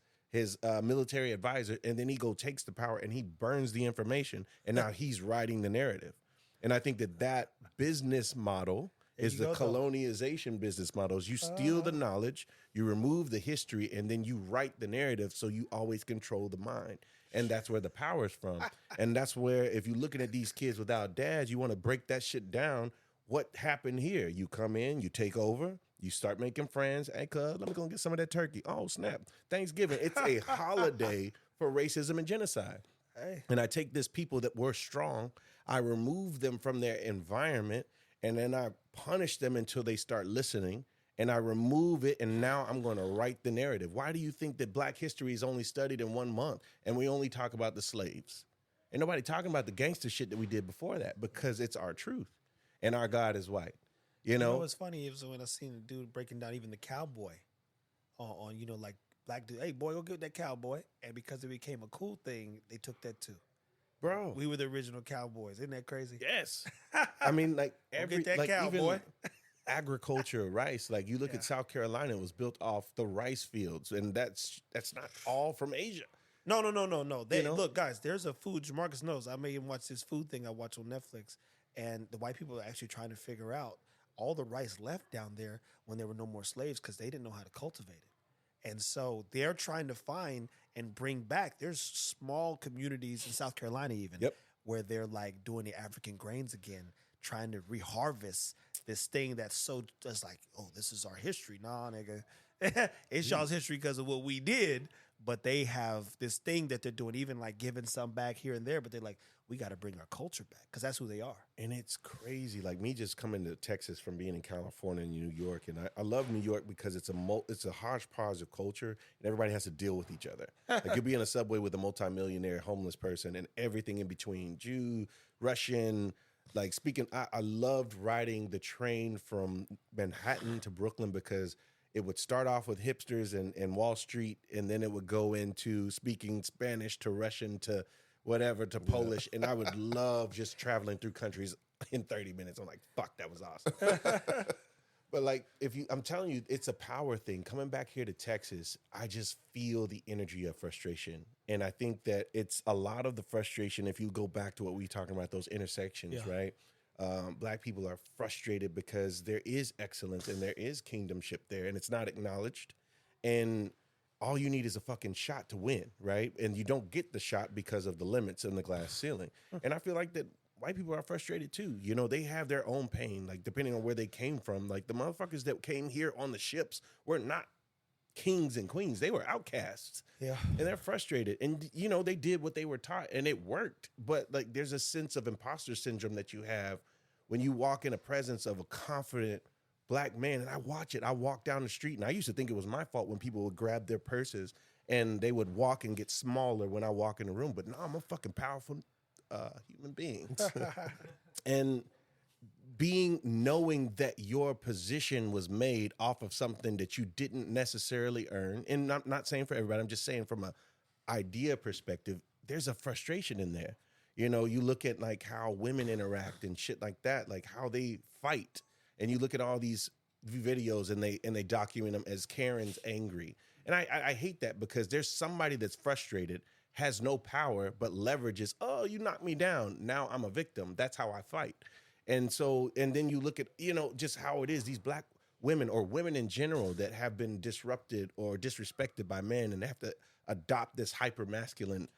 military advisor, and then he takes the power and he burns the information, and now he's writing the narrative. And I think that business model is the colonization business model. Is you steal the knowledge, you remove the history, and then you write the narrative so you always control the mind. And that's where the power is from. And that's where, if you're looking at these kids without dads, you want to break that shit down. What happened here? You come in, you take over, you start making friends. Hey, cuz, let me go get some of that turkey. Oh, snap. Thanksgiving. It's a holiday for racism and genocide. Hey. And I take this people that were strong, I remove them from their environment, and then I punish them until they start listening, and I remove it, and now I'm going to write the narrative. Why do you think that Black history is only studied in 1 month, and we only talk about the slaves? Ain't nobody talking about the gangster shit that we did before that, because it's our truth, and our God is white. You know what's funny is when I seen a dude breaking down even the cowboy on like black dude, hey boy, go get that cowboy. And because it became a cool thing, they took that too. Bro. We were the original cowboys. Isn't that crazy? Yes. I mean, like get that cowboy. Even agriculture, rice. Like you look at South Carolina, it was built off the rice fields. And that's not all from Asia. No. Look, guys, there's a food, Jamarcus knows. I may even watch this food thing I watch on Netflix. And the white people are actually trying to figure out all the rice left down there when there were no more slaves because they didn't know how to cultivate it. And so they're trying to find and bring back. There's small communities in South Carolina even where they're like doing the African grains again, trying to reharvest this thing that's so just like, oh, this is our history. Nah, nigga. It's y'all's history because of what we did. But they have this thing that they're doing, even like giving some back here and there. But they're like, we got to bring our culture back because that's who they are. And it's crazy. Like me just coming to Texas from being in California and New York. And I love New York because it's a hodgepodge of culture and everybody has to deal with each other. Like you'll be in a subway with a multimillionaire homeless person and everything in between, Jew, Russian. Like speaking, I loved riding the train from Manhattan to Brooklyn because it would start off with hipsters and Wall Street, and then it would go into speaking Spanish to Russian to whatever to Polish. And I would love just traveling through countries in 30 minutes. I'm like, fuck, that was awesome. But like, I'm telling you, it's a power thing. Coming back here to Texas, I just feel the energy of frustration. And I think that it's a lot of the frustration, if you go back to what we were talking about, those intersections, right? Black people are frustrated because there is excellence and there is kingdomship there, and it's not acknowledged. And all you need is a fucking shot to win, right? And you don't get the shot because of the limits in the glass ceiling. And I feel like that white people are frustrated too. You know, they have their own pain, like depending on where they came from. Like the motherfuckers that came here on the ships were not kings and queens. They were outcasts. Yeah. And they're frustrated. And, you know, they did what they were taught and it worked. But like there's a sense of imposter syndrome that you have when you walk in the presence of a confident black man. And I watch it. I walk down the street and I used to think it was my fault when people would grab their purses and they would walk and get smaller when I walk in the room. But no, I'm a fucking powerful human being. And knowing that your position was made off of something that you didn't necessarily earn, and I'm not saying for everybody, I'm just saying from a idea perspective, there's a frustration in there. You know, you look at like how women interact and shit like that, like how they fight, and you look at all these videos and they document them as Karen's angry. And I hate that because there's somebody that's frustrated, has no power, but leverages, oh, you knocked me down. Now I'm a victim. That's how I fight. And so, and then you look at, you know, just how it is, these black women or women in general that have been disrupted or disrespected by men and they have to adopt this hyper masculine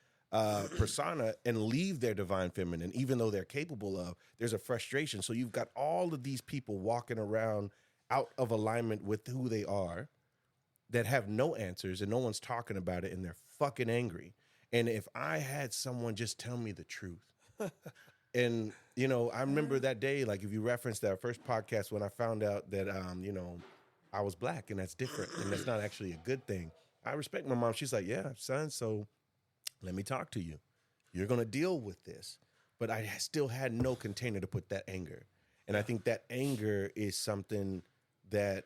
persona and leave their divine feminine, even though they're capable of, there's a frustration. So you've got all of these people walking around out of alignment with who they are that have no answers and no one's talking about it and they're fucking angry. And if I had someone just tell me the truth, and, you know, I remember that day, like if you referenced that first podcast when I found out that, you know, I was black and that's different and that's not actually a good thing. I respect my mom. She's like, yeah, son, so let me talk to you. You're going to deal with this. But I still had no container to put that anger. And I think that anger is something that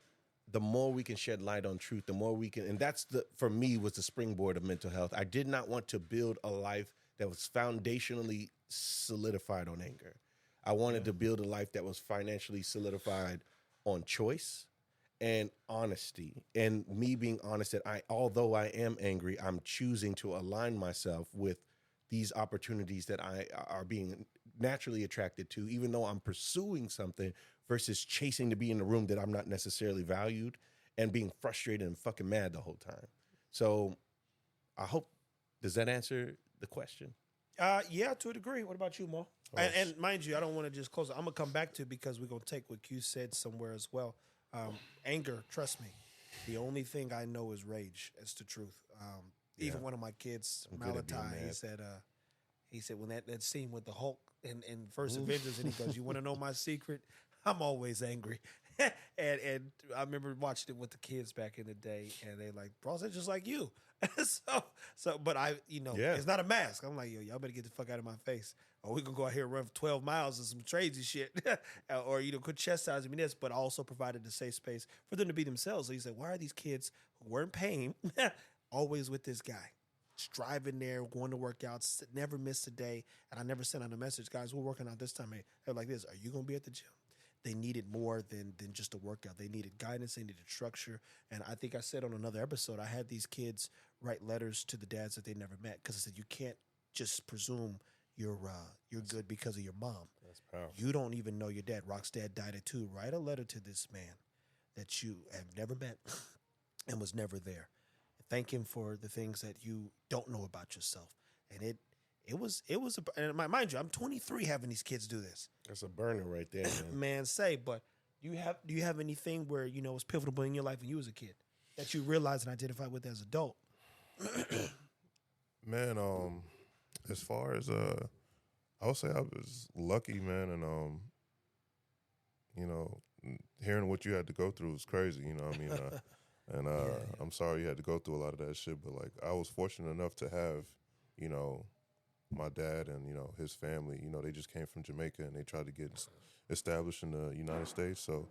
the more we can shed light on truth, the more we can, and that's for me, was the springboard of mental health. I did not want to build a life that was foundationally solidified on anger. I wanted to build a life that was financially solidified on choice and honesty. And me being honest that although I am angry, I'm choosing to align myself with these opportunities that I are being naturally attracted to, even though I'm pursuing something versus chasing to be in a room that I'm not necessarily valued and being frustrated and fucking mad the whole time. So I hope, does that answer the question? Yeah, to a degree. What about you, Mo? And mind you, I don't want to just close it. I'm going to come back to it because we're going to take what Q said somewhere as well. Anger, trust me, the only thing I know is rage. It's the truth. Even one of my kids, Malachi, he said when that scene with the Hulk in First Avengers, and he goes, you want to know my secret? I'm always angry. and I remember watching it with the kids back in the day, and they like, bro, that's just like you. But it's not a mask. I'm like, yo, y'all better get the fuck out of my face, or we can go out here and run for 12 miles and some crazy shit, or could chastise me this. But I also provided a safe space for them to be themselves. So he said, why are these kids who weren't paying always with this guy? Striving there, going to workouts, never missed a day, and I never sent out a message, guys, we're working out this time. They're like this, are you going to be at the gym? They needed more than just a workout. They needed guidance. They needed structure. And I think I said on another episode, I had these kids write letters to the dads that they never met because I said, you can't just presume you're good because of your mom. That's powerful. You don't even know your dad. Rock's dad died at 2. Write a letter to this man that you have never met and was never there. Thank him for the things that you don't know about yourself. And it was and mind you, I'm 23 having these kids do this. That's a burner right there, man. But do you have anything where, was pivotal in your life when you was a kid that you realized and identified with as an adult? Man, as far as I would say I was lucky, man, and hearing what you had to go through was crazy, you know what I mean? And I'm sorry you had to go through a lot of that shit, but like I was fortunate enough to have, my dad and, his family, they just came from Jamaica and they tried to get established in the United States. So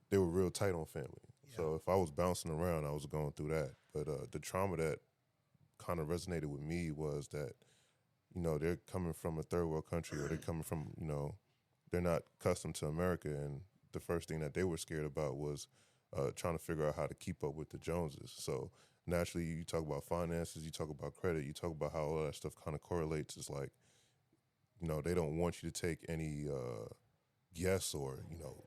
they were real tight on family. Yeah. So if I was bouncing around, I was going through that. But the trauma that kind of resonated with me was that, they're coming from a third world country, or they're coming from, they're not accustomed to America, and the first thing that they were scared about was trying to figure out how to keep up with the Joneses. So naturally, you talk about finances, you talk about credit, you talk about how all that stuff kind of correlates. It's like, you know, they don't want you to take any guess or, you know,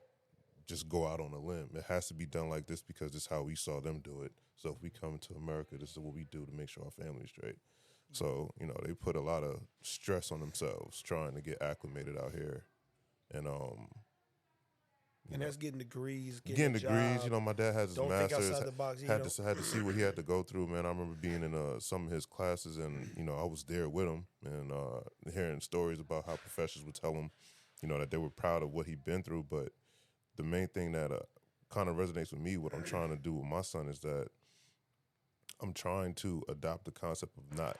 just go out on a limb. It has to be done like this because this is how we saw them do it. So if we come to America, this is what we do to make sure our family's straight. So, you know, they put a lot of stress on themselves trying to get acclimated out here. And that's getting degrees. Getting degrees. You know, my dad has his master's. Think outside the box, had to see what he had to go through, man. I remember being in some of his classes, and, you know, I was there with him and hearing stories about how professors would tell him, you know, that they were proud of what he'd been through. But the main thing that kind of resonates with me, what I'm trying to do with my son, is that I'm trying to adopt the concept of not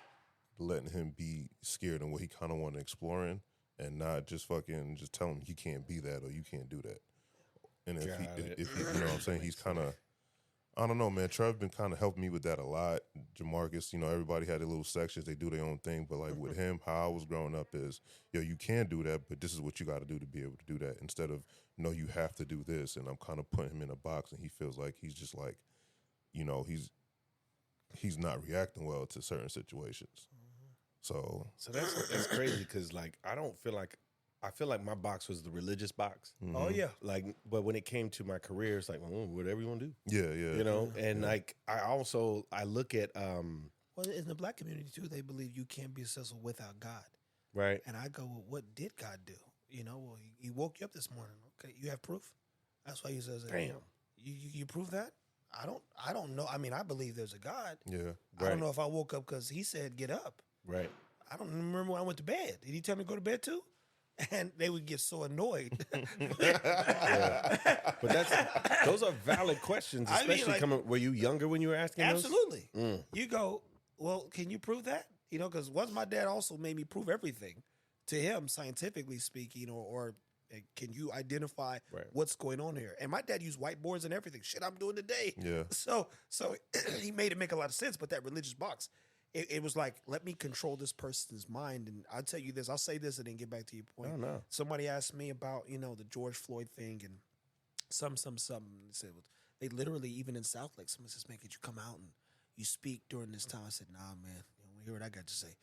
letting him be scared in what he kind of want to explore in, and not just tell him he can't be that or you can't do that. And if he, you know what I'm saying, he's kind of, I don't know, man. Trev been kind of helping me with that a lot. Jamarcus, you know, everybody had their little sections. They do their own thing. But like with him, how I was growing up is, yo, you can do that, but this is what you got to do to be able to do that. Instead of, no, you have to do this. And I'm kind of putting him in a box, and he feels like he's just like, you know, he's not reacting well to certain situations. So that's crazy because like I feel like my box was the religious box. Mm-hmm. Oh yeah. Like, but when it came to my career, it's like, well, whatever you want to do. Yeah. You know, and like I look at well, in the black community too, they believe you can't be successful without God. Right. And I go, well, what did God do? You know, well, he woke you up this morning. Okay, you have proof. That's why he says, damn, you prove that? I don't know. I mean, I believe there's a God. Yeah. Right. I don't know if I woke up because he said get up. Right. I don't remember when I went to bed. Did he tell me to go to bed too? And they would get so annoyed. Yeah. But those are valid questions, especially coming. Were you younger when you were asking those? Absolutely. You go, well, can you prove that? You know, because once my dad also made me prove everything to him, scientifically speaking, or can you identify what's going on here? And my dad used whiteboards and everything. Shit, I'm doing today. Yeah. So he made it make a lot of sense. But that religious box, it was like, let me control this person's mind. And I'll tell you this. I'll say this and then get back to your point. Oh, no. Somebody asked me about, you know, the George Floyd thing and some. They said, they literally, even in South Lake, someone says, man, could you come out and you speak during this time? I said, nah, man. Hear what I got to say.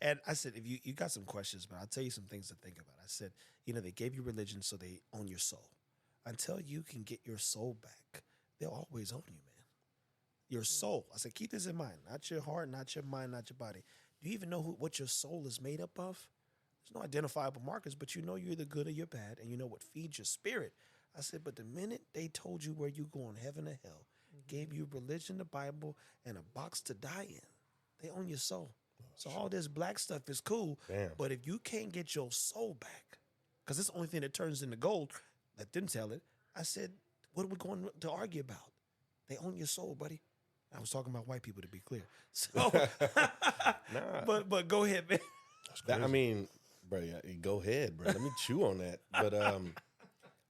And I said, if you got some questions, but I'll tell you some things to think about. I said, you know, they gave you religion so they own your soul. Until you can get your soul back, they'll always own you, man. Your soul. I said, keep this in mind. Not your heart, not your mind, not your body. Do you even know what your soul is made up of? There's no identifiable markers, but you know you're either good or you're bad, and you know what feeds your spirit. I said, but the minute they told you where you going, heaven or hell, gave you religion, the Bible, and a box to die in, they own your soul. So all this black stuff is cool, but if you can't get your soul back, because it's the only thing that turns into gold, let them tell it. I said, what are we going to argue about? They own your soul, buddy. I was talking about white people, to be clear. So, but go ahead, man. I mean, bro, go ahead, bro. Let me chew on that. But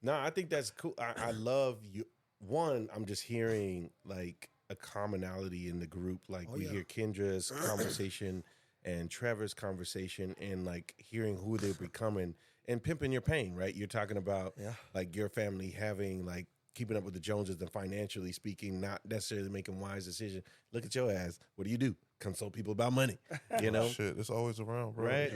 no, I think that's cool. I love you. One, I'm just hearing like a commonality in the group. Like we hear Kendra's conversation and Trevor's conversation, and like hearing who they're becoming and pimping your pain, right? You're talking about like your family having like keeping up with the Joneses and financially speaking, not necessarily making wise decisions. Look at your ass. What do you do? Consult people about money, you know? Shit, it's always around, bro. Right?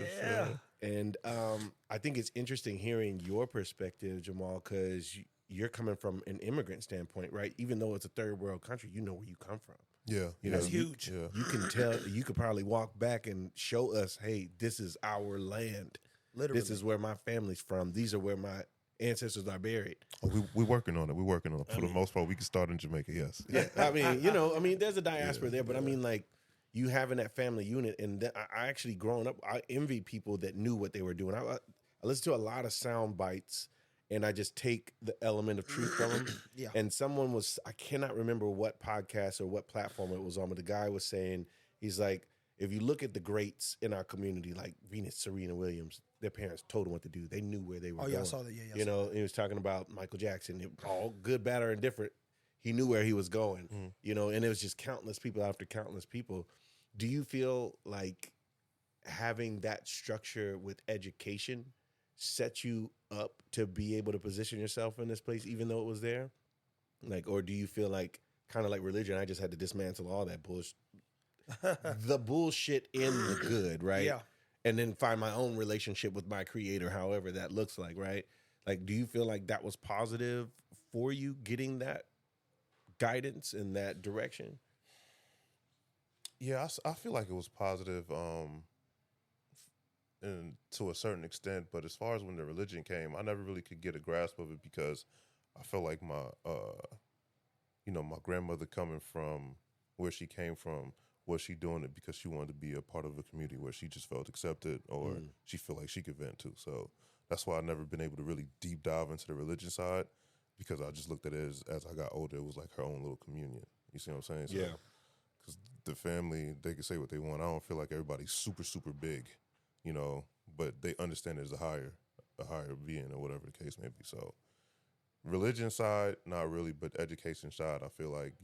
And I think it's interesting hearing your perspective, Jamal, because you're coming from an immigrant standpoint, right? Even though it's a third world country, you know where you come from. Yeah. You That's know, huge. You can tell, you could probably walk back and show us, hey, this is our land. Literally. This is where my family's from. These are where my ancestors are buried. Oh, we're working on it. We're working on it. For the most part, we can start in Jamaica, yes. Yeah. I mean, there's a diaspora there, but I mean, like, you having that family unit, and I actually, growing up, I envy people that knew what they were doing. I listen to a lot of sound bites, and I just take the element of truth from them. And someone was, I cannot remember what podcast or what platform it was on, but the guy was saying, he's like, if you look at the greats in our community, like Venus, Serena Williams, their parents told them what to do. They knew where they were going. I saw that. You know, he was talking about Michael Jackson, all good, bad, or indifferent. He knew where he was going, you know, and it was just countless people after countless people. Do you feel like having that structure with education set you up to be able to position yourself in this place, even though it was there? Like, or do you feel like, kind of like religion, I just had to dismantle all that bullshit, the bullshit in the good, right? Yeah. And then find my own relationship with my creator, however that looks like, right? Like, do you feel like that was positive for you, getting that guidance in that direction? Yeah, I feel like it was positive, and to a certain extent. But as far as when the religion came, I never really could get a grasp of it because I felt like my, my grandmother coming from where she came from, was she doing it because she wanted to be a part of a community where she just felt accepted, or she felt like she could vent too. So that's why I've never been able to really deep dive into the religion side, because I just looked at it as I got older, it was like her own little communion. You see what I'm saying? So, Yeah. because the family, they can say what they want. I don't feel like everybody's super, super big, but they understand there's a higher being, or whatever the case may be. So religion side, not really, but education side, I feel like,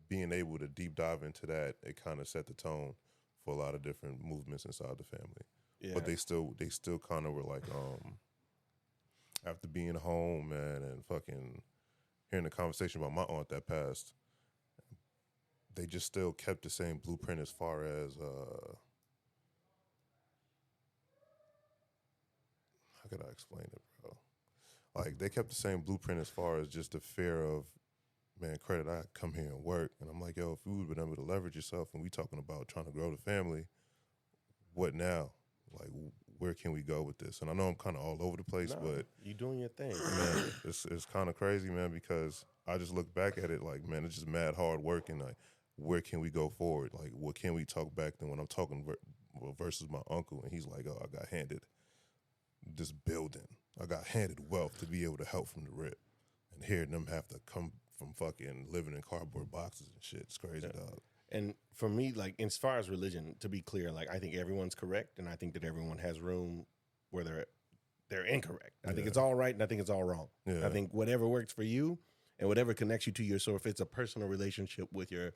being able to deep dive into that, it kind of set the tone for a lot of different movements inside the family. Yeah. But they still kind of were like, after being home, man, and fucking hearing the conversation about my aunt that passed, they just still kept the same blueprint as far as, how could I explain it, bro? Like, they kept the same blueprint as far as just the fear of, man, credit, I come here and work. And I'm like, yo, if you would have been able to leverage yourself, and we talking about trying to grow the family, what now? Like, where can we go with this? And I know I'm kind of all over the place, but you doing your thing, man. It's kind of crazy, man, because I just look back at it like, man, it's just mad hard work, and like, where can we go forward? Like, what can we talk back then when I'm talking versus my uncle, and he's like, oh, I got handed this building. I got handed wealth to be able to help from the rip, and hearing them have to come from fucking living in cardboard boxes and shit. It's crazy, dog. And for me, like, as far as religion, to be clear, like, I think everyone's correct, and I think that everyone has room where they're incorrect. I think it's all right, and I think it's all wrong. Yeah. I think whatever works for you and whatever connects you to your soul, if it's a personal relationship with your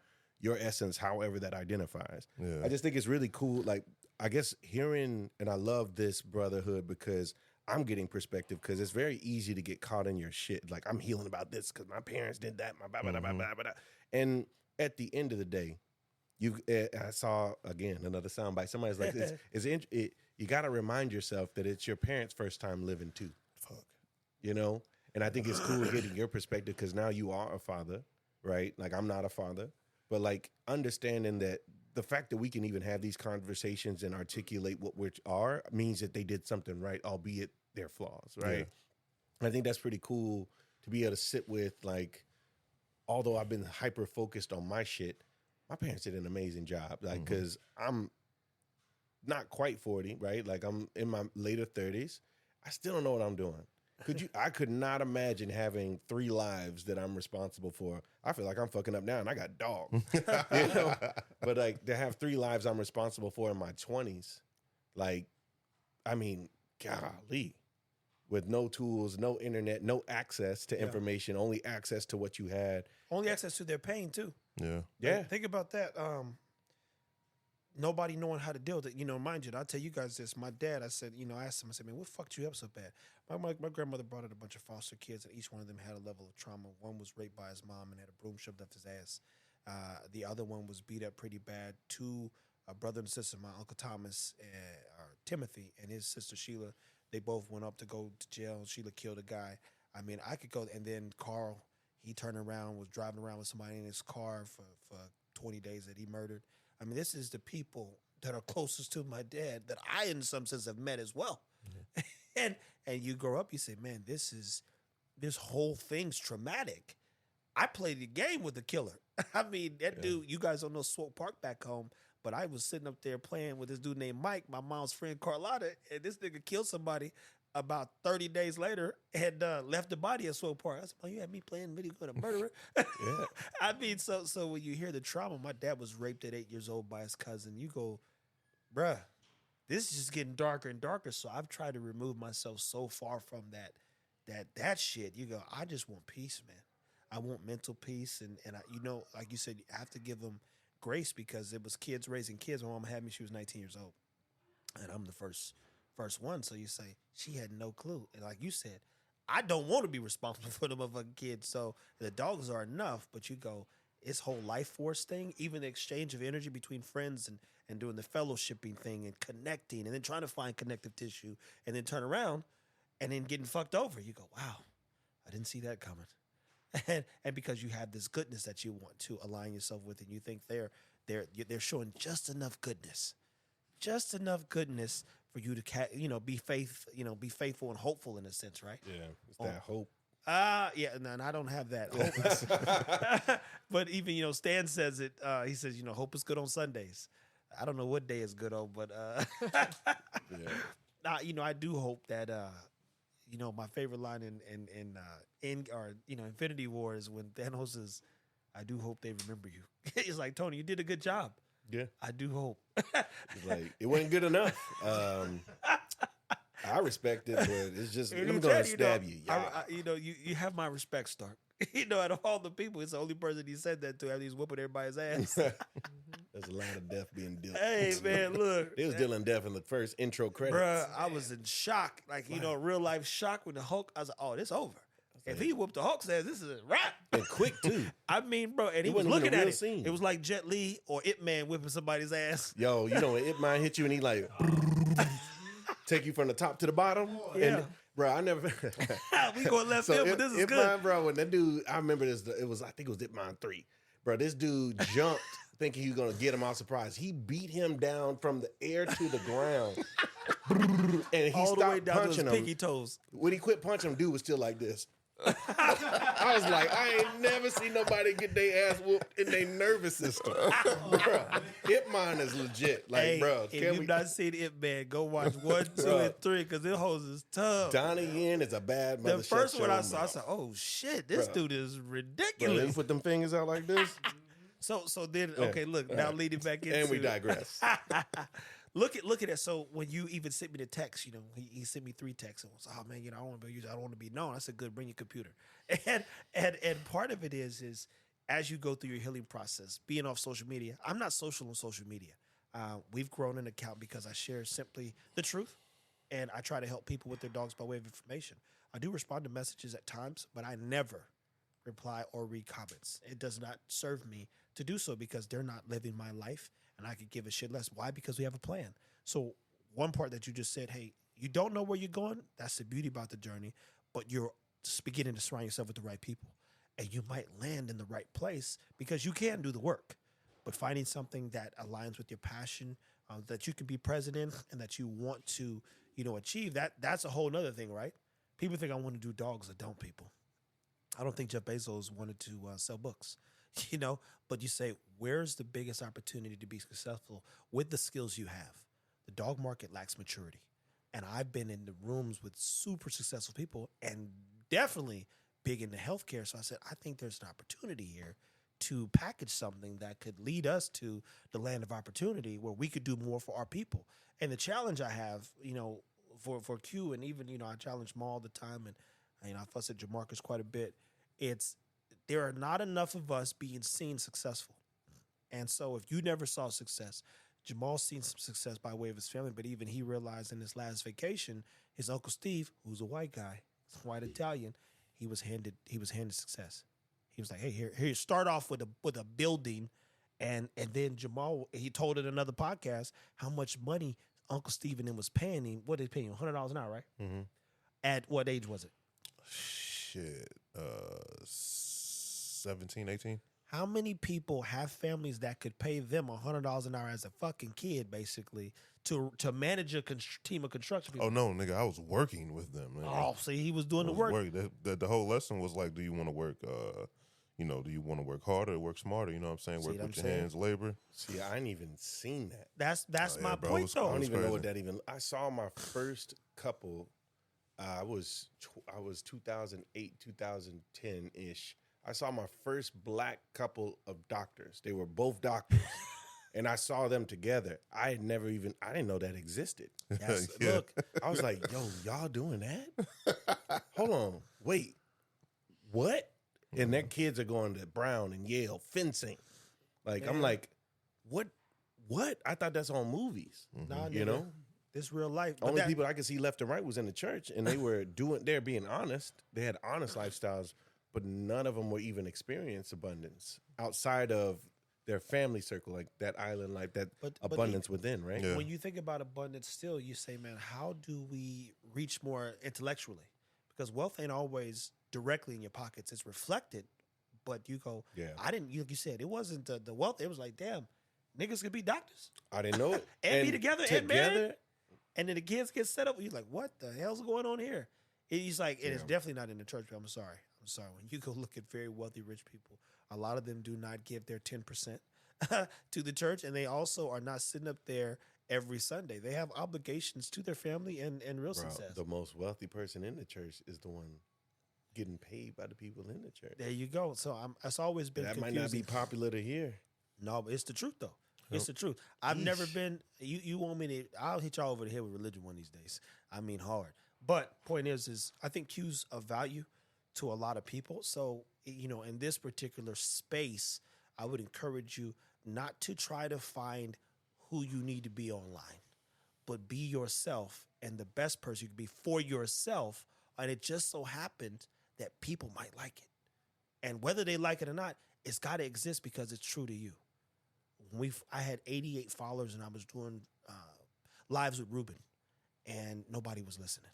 essence, however that identifies. Yeah. I just think it's really cool. Like, I guess hearing, and I love this brotherhood because I'm getting perspective, because it's very easy to get caught in your shit. Like, I'm healing about this because my parents did that, my blah, blah, blah, blah, blah, blah. And at the end of the day, I saw, again, another soundbite. Somebody's like, you got to remind yourself that it's your parents' first time living too. Fuck. And I think it's cool getting your perspective, because now you are a father, right? Like, I'm not a father. But, like, understanding that the fact that we can even have these conversations and articulate what we are means that they did something right, albeit their flaws, right? Yeah. I think that's pretty cool to be able to sit with, like, although I've been hyper-focused on my shit, my parents did an amazing job. Like, because I'm not quite 40, right? Like, I'm in my later 30s. I still don't know what I'm doing. I could not imagine having 3 lives that I'm responsible for. I feel like I'm fucking up now, and I got dogs. But, like, to have 3 lives I'm responsible for in my 20s, like, I mean, golly, with no tools, no internet, no access to information, only access to what you had. Only access to their pain, too. Yeah. Yeah. Think about that. Nobody knowing how to deal with it. Mind you, I'll tell you guys this. My dad, I asked him, I said, man, what fucked you up so bad? My grandmother brought in a bunch of foster kids, and each one of them had a level of trauma. One was raped by his mom and had a broom shoved up his ass. The other one was beat up pretty bad. 2 brother and sister, my Uncle Thomas, Timothy, and his sister Sheila, they both went up to go to jail. Sheila killed a guy. I mean, I could go, and then Carl, he turned around, was driving around with somebody in his car for 20 days that he murdered. I mean, this is the people that are closest to my dad that I, in some sense, have met as well. Mm-hmm. and you grow up, you say, man, this whole thing's traumatic. I played the game with the killer. I mean, that dude, you guys don't know Swope Park back home, but I was sitting up there playing with this dude named Mike, my mom's friend Carlotta, and this nigga killed somebody about 30 days later and left the body at Swope Park. I said, oh, you had me playing video with a murderer? Yeah. I mean, so when you hear the trauma, my dad was raped at 8 years old by his cousin. You go, bruh, this is just getting darker and darker. So I've tried to remove myself so far from that shit. You go, I just want peace, man. I want mental peace. And I, like you said, you have to give them grace, because it was kids raising kids. My mom had me, she was 19 years old. And I'm the first first one, so you say she had no clue. And like you said, I don't want to be responsible for the motherfucking kids. So the dogs are enough, but you go, it's whole life force thing, even the exchange of energy between friends and doing the fellowshipping thing and connecting and then trying to find connective tissue and then turn around and then getting fucked over. You go, wow, I didn't see that coming. And because you have this goodness that you want to align yourself with, and you think they're showing just enough goodness for you to be faithful and hopeful in a sense, right? Yeah, it's that hope. Yeah, no, and I don't have that hope. But even Stan says it. He says hope is good on Sundays. I don't know what day is good on, but I do hope that my favorite line in Infinity War is when Thanos says, "I do hope they remember you." It's like, Tony, you did a good job. Yeah, I do hope. It's like it wasn't good enough. I respect it, but it's just I'm going to stab you. You have my respect, Stark. Out of all the people, it's the only person he said that to after he's whooping everybody's ass. There's a lot of death being dealt. Hey, man, look. It was dealing death in the first intro credits. Bruh, I was in shock. Like, real life shock with the Hulk. I was like, oh, this over. If he whooped the Hulk's ass, this is a wrap. And quick, too. I mean, bro, and he was looking at it. Scene. It was like Jet Li or Ip Man whipping somebody's ass. Yo, when Ip Man hit you and he like... take you from the top to the bottom. Yeah. And, bro, I never... we going left field, but this is good. Man, bro, when that dude... I remember this. I think it was Ip Man 3. Bro, this dude jumped thinking he was going to get him out surprise. He beat him down from the air to the ground. And he all stopped the way down punching to his him. Pinky toes. When he quit punching him, dude was still like this. I was like, I ain't never seen nobody get their ass whooped in their nervous system. Bro, Ip Man is legit. Like, bro, if you've not seen Ip Man, go watch 1, 2, and 3 because it holds is tough. Donnie Yen is a bad mother. The first one I saw, I said, "Oh shit, this dude is ridiculous." Bro, put them fingers out like this. So then, okay, look, now leading back into, and we digress. Look at that. So when you even sent me the text, he sent me 3 texts and was, "Oh man, I don't want to be used. I don't want to be known." I said, "Good, bring your computer." And part of it is as you go through your healing process, being off social media. I'm not social on social media. We've grown an account because I share simply the truth, and I try to help people with their dogs by way of information. I do respond to messages at times, but I never reply or read comments. It does not serve me to do so because they're not living my life. And I could give a shit less. Why? Because we have a plan. So one part that you just said, hey, you don't know where you're going. That's the beauty about the journey. But you're just beginning to surround yourself with the right people. And you might land in the right place because you can do the work. But finding something that aligns with your passion, that you can be present in and that you want to, achieve, that's a whole nother thing, right? People think I want to do dogs. I don't, people. I don't think Jeff Bezos wanted to sell books. But you say, where's the biggest opportunity to be successful with the skills you have? The dog market lacks maturity. And I've been in the rooms with super successful people and definitely big into healthcare. So I said, I think there's an opportunity here to package something that could lead us to the land of opportunity where we could do more for our people. And the challenge I have, for Q, and even, I challenge Maul all the time, and I fuss at Jamarcus quite a bit. There are not enough of us being seen successful. And so if you never saw success, Jamal's seen some success by way of his family, but even he realized in his last vacation, his Uncle Steve, who's a white guy, white Italian, he was handed success. He was like, hey, here, start off with a building, and then Jamal, he told in another podcast how much money Uncle Steve and him was paying him. What did they pay him? $100 an hour, right? Mm-hmm. At what age was it? Shit, 17, 18. How many people have families that could pay them $100 an hour as a fucking kid, basically, to manage a team of construction people? Oh no, nigga, I was working with them. Man. Oh, see, he was doing the work. The whole lesson was like, do you want to work? Do you want to work harder, or work smarter? You know what I'm saying? Work with your hands, labor. See, I ain't even seen that. That's my point, though. I don't even know what that even. I saw my first couple. I was 2008, 2010 ish. I saw my first black couple of doctors. They were both doctors. And I saw them together. I didn't know that existed. Yes. Yeah. Look, I was like, yo, y'all doing that? Hold on. Wait. What? Mm-hmm. And their kids are going to Brown and Yale fencing. Like, yeah. I'm like, what? I thought that's on movies. Mm-hmm. You know? This real life. Only people I could see left and right was in the church, and they're being honest. They had honest lifestyles, but none of them were even experience abundance outside of their family circle, like that island life, that abundance within, right? When you think about abundance still, you say, man, how do we reach more intellectually? Because wealth ain't always directly in your pockets. It's reflected, but you go, I didn't, like you said, it wasn't the wealth. It was like, damn, niggas could be doctors. I didn't know it. and be together and married. And then the kids get set up. You're like, what the hell's going on here? He's like, and it's definitely not in the church. But I'm sorry. When you go look at very wealthy, rich people, a lot of them do not give their 10% to the church. And they also are not sitting up there every Sunday. They have obligations to their family and real success. The most wealthy person in the church is the one getting paid by the people in the church. There you go. So it's always been confusing. Might not be popular to hear. No, but it's the truth, though. It's the truth. I've never been. You want me to? I'll hit y'all over the head with religion one of these days. I mean, hard. But point is I think Q's of value to a lot of people. So in this particular space, I would encourage you not to try to find who you need to be online, but be yourself and the best person you can be for yourself. And it just so happened that people might like it, and whether they like it or not, it's got to exist because it's true to you. I had 88 followers, and I was doing lives with Ruben, and nobody was listening.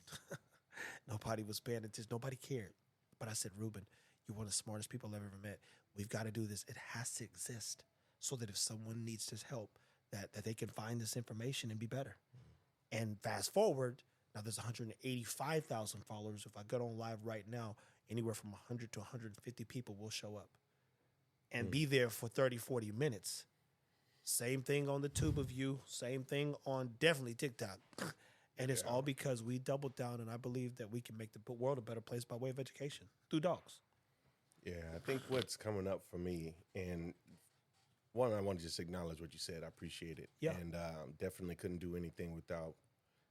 Nobody was paying attention. Nobody cared. But I said, Ruben, you're one of the smartest people I've ever met. We've got to do this. It has to exist so that if someone needs this help, that they can find this information and be better. And fast forward, now there's 185,000 followers. If I get on live right now, anywhere from 100 to 150 people will show up and be there for 30, 40 minutes. Same thing on the tube of you. Same thing on definitely TikTok. And it's all because we doubled down, and I believe that we can make the world a better place by way of education through dogs. Yeah, I think what's coming up for me, and one, I want to just acknowledge what you said. I appreciate it. Yeah. And definitely couldn't do anything without,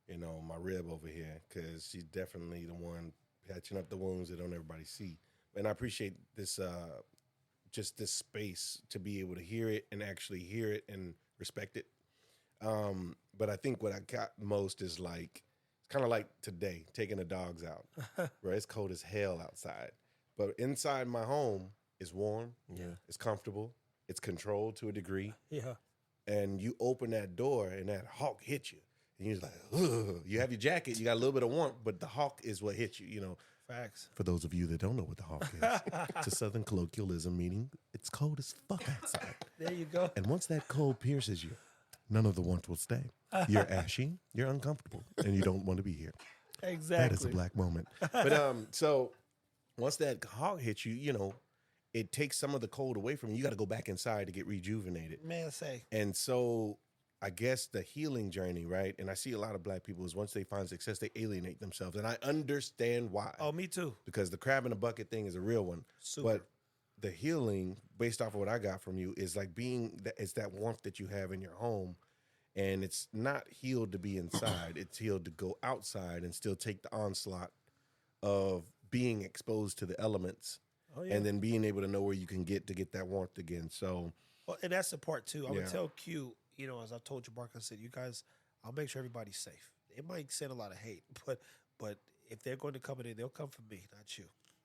my rib over here, because she's definitely the one patching up the wounds that don't everybody see. And I appreciate this just this space to be able to hear it and actually hear it and respect it. But I think what I got most is it's kind of like today, taking the dogs out, right? It's cold as hell outside. But inside my home, it's warm, it's comfortable, it's controlled to a degree. Yeah. And you open that door and that hawk hits you. And you're like, ugh. You have your jacket, you got a little bit of warmth, but the hawk is what hits you, Facts. For those of you that don't know what the hawk is, it's a Southern colloquialism meaning it's cold as fuck outside. There you go. And once that cold pierces you, none of the warmth will stay. You're ashy, you're uncomfortable, and you don't want to be here. Exactly. That is a black moment. But so once that hawk hits you, it takes some of the cold away from you. You got to go back inside to get rejuvenated. Man, say. And so I guess the healing journey, right? And I see a lot of black people is once they find success, they alienate themselves. And I understand why. Oh, me too. Because the crab in the bucket thing is a real one. Super. But the healing, based off of what I got from you, is like it's that warmth that you have in your home. And it's not healed to be inside. It's healed to go outside and still take the onslaught of being exposed to the elements. Oh, yeah. And then being able to know where you can get to get that warmth again. So, well, and that's the part too. I would tell Q, as I told you, Mark, I said, you guys, I'll make sure everybody's safe. It might send a lot of hate, but if they're going to come in, they'll come for me, not you.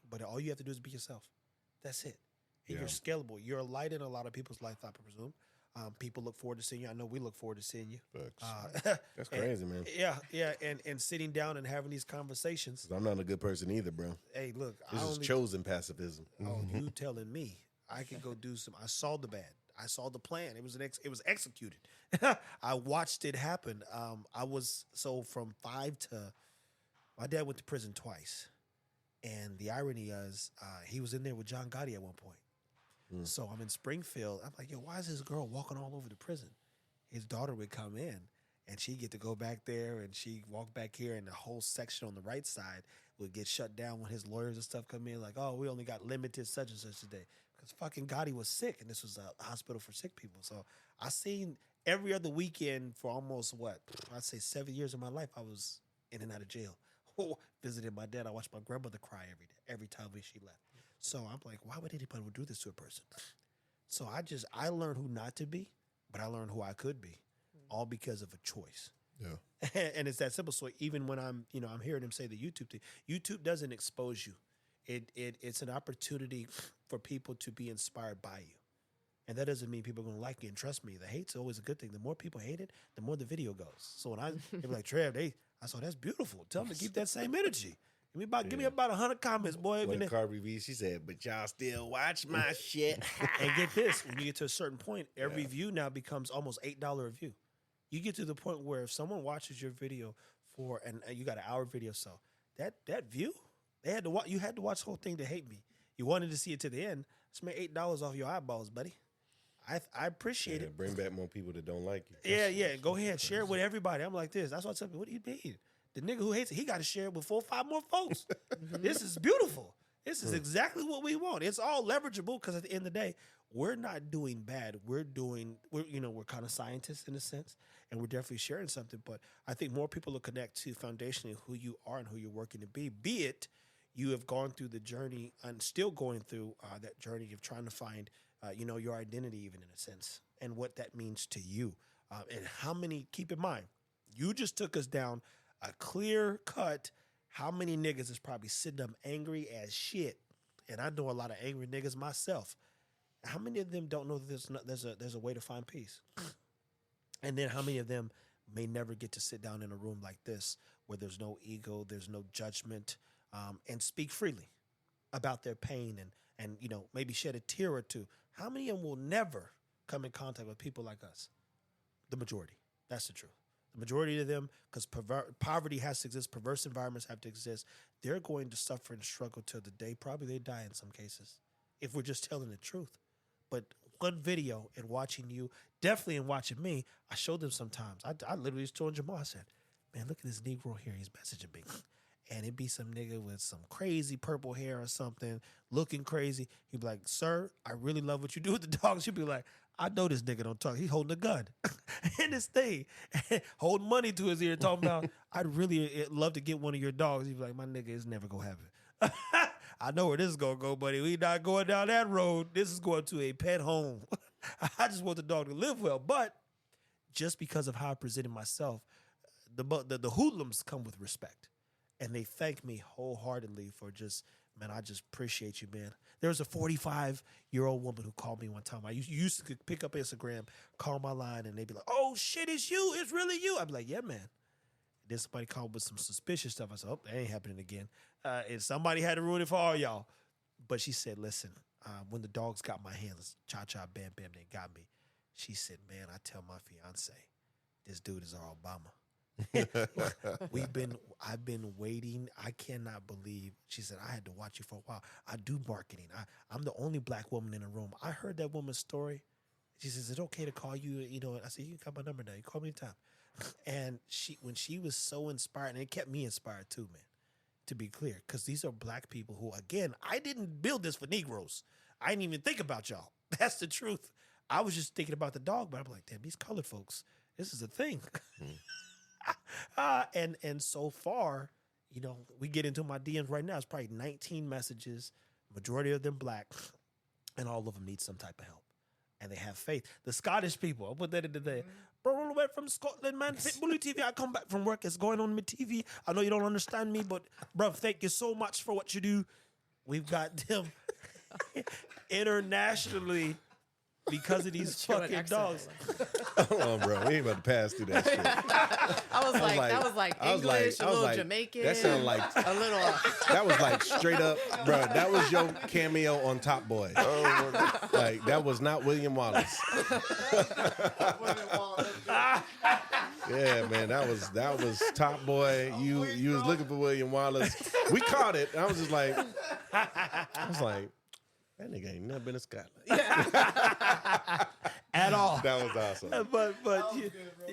But all you have to do is be yourself. That's it. And you're scalable. You're a light in a lot of people's life, I presume. People look forward to seeing you. I know we look forward to seeing you. That's crazy, man. Yeah, and sitting down and having these conversations. I'm not a good person either, bro. Hey, look. This is chosen pacifism. Oh, you telling me I can go do some. I saw the bad. I saw the plan. It was executed. I watched it happen. I was from 5 to. My dad went to prison twice, and the irony is he was in there with John Gotti at one point. So I'm in Springfield. I'm like, yo, why is this girl walking all over the prison? His daughter would come in, and she'd get to go back there, and she'd walk back here, and the whole section on the right side would get shut down when his lawyers and stuff come in. Like, oh, we only got limited such and such today. Because fucking Gotti was sick, and this was a hospital for sick people. So I seen every other weekend for almost, I'd say 7 years of my life, I was in and out of jail. Visited my dad. I watched my grandmother cry every time she left. So I'm like, why would anybody do this to a person? So I learned who not to be, but I learned who I could be, all because of a choice. Yeah. And it's that simple. So even when I'm hearing him say the YouTube thing, YouTube doesn't expose you. It's an opportunity for people to be inspired by you. And that doesn't mean people are going to like you. And trust me, the hate's always a good thing. The more people hate it, the more the video goes. So when they be like, Trev, I saw that's beautiful. Tell them to keep that same energy. Give me about 100 comments, boy. When the car review, she said, but y'all still watch my shit. And get this, when you get to a certain point, every view now becomes almost $8 a view. You get to the point where if someone watches your video and you got an hour video, so that view, you had to watch the whole thing to hate me. You wanted to see it to the end. Just made $8 off your eyeballs, buddy. I appreciate it. Bring back more people that don't like you. Yeah. Go ahead, share it with everybody. I'm like this. That's what I tell people. What do you mean? The nigga who hates it, he got to share it with 4 or 5 more folks. This is beautiful. This is exactly what we want. It's all leverageable because at the end of the day, we're not doing bad. We're kind of scientists in a sense, and we're definitely sharing something. But I think more people will connect to foundationally who you are and who you're working to be. Be it you have gone through the journey and still going through that journey of trying to find your identity, even in a sense, and what that means to you. And how many, keep in mind, you just took us down a clear cut. How many niggas is probably sitting up angry as shit? And I know a lot of angry niggas myself. How many of them don't know that there's a way to find peace? And then how many of them may never get to sit down in a room like this where there's no ego, there's no judgment, and speak freely about their pain and maybe shed a tear or two? How many of them will never come in contact with people like us? The majority. That's the truth. The majority of them, because poverty has to exist, perverse environments have to exist, they're going to suffer and struggle till the day probably they die in some cases, if we're just telling the truth. But one video and watching you, definitely in watching me, I showed them sometimes. I literally just told Jamal, I said, man, look at this Negro here. He's messaging me. And it'd be some nigga with some crazy purple hair or something, looking crazy. He'd be like, sir, I really love what you do with the dogs. She'd be like, I know this nigga don't talk. He's holding a gun in this thing, holding money to his ear, talking about, I'd really love to get one of your dogs. He'd be like, my nigga is never going to happen. I know where this is going to go, buddy. We not going down that road. This is going to a pet home. I just want the dog to live well. But just because of how I presented myself, the hoodlums come with respect. And they thank me wholeheartedly for just, man, I just appreciate you, man. There was a 45-year-old woman who called me one time. I used to pick up Instagram, call my line, and they'd be like, oh, shit, it's you. It's really you. I'd be like, yeah, man. Then somebody called with some suspicious stuff. I said, oh, that ain't happening again. And somebody had to ruin it for all y'all. But she said, listen, when the dogs got my hands, cha-cha, bam, bam, they got me. She said, man, I tell my fiance, this dude is our Obama. I've been waiting. I cannot believe. She said, I had to watch you for a while. I do marketing. I'm the only black woman in the room. I heard that woman's story. She says, is it okay to call you? I said, you can call my number now. You call me anytime. And when she was so inspired, and it kept me inspired too, man, to be clear, because these are black people who, again, I didn't build this for Negroes. I didn't even think about y'all. That's the truth. I was just thinking about the dog, but I'm like, damn, these colored folks, this is a thing. And so far, we get into my DMs right now. It's probably 19 messages, majority of them black, and all of them need some type of help. And they have faith. The Scottish people, I'll put that in today. Bro, all the way from Scotland, man. Pitbully TV, I come back from work. It's going on my TV. I know you don't understand me, but, bro, thank you so much for what you do. We've got them internationally because of these fucking dogs. Hold on, bro. We ain't about to pass through that shit. That was like English, a little Jamaican. That sounded like a little. That was like straight up, bro. That was your cameo on Top Boy. Like that was not William Wallace. Yeah, man, that was Top Boy. You was looking for William Wallace. We caught it. I was just like, that nigga ain't never been to Scotland. At all. That was awesome. But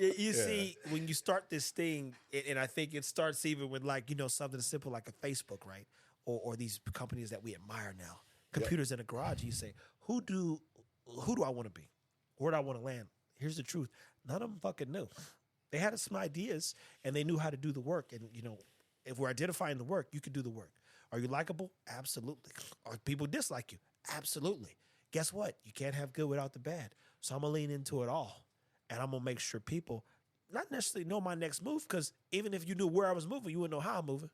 you see, when you start this thing, and I think it starts even with something simple like a Facebook, right? Or these companies that we admire now. Computers in a garage, you say, who do I want to be? Where do I want to land? Here's the truth. None of them fucking knew. They had some ideas, and they knew how to do the work. And, if we're identifying the work, you can do the work. Are you likable? Absolutely. Are people dislike you? Absolutely. Guess what? You can't have good without the bad. So I'm going to lean into it all. And I'm going to make sure people not necessarily know my next move, because even if you knew where I was moving, you wouldn't know how I'm moving.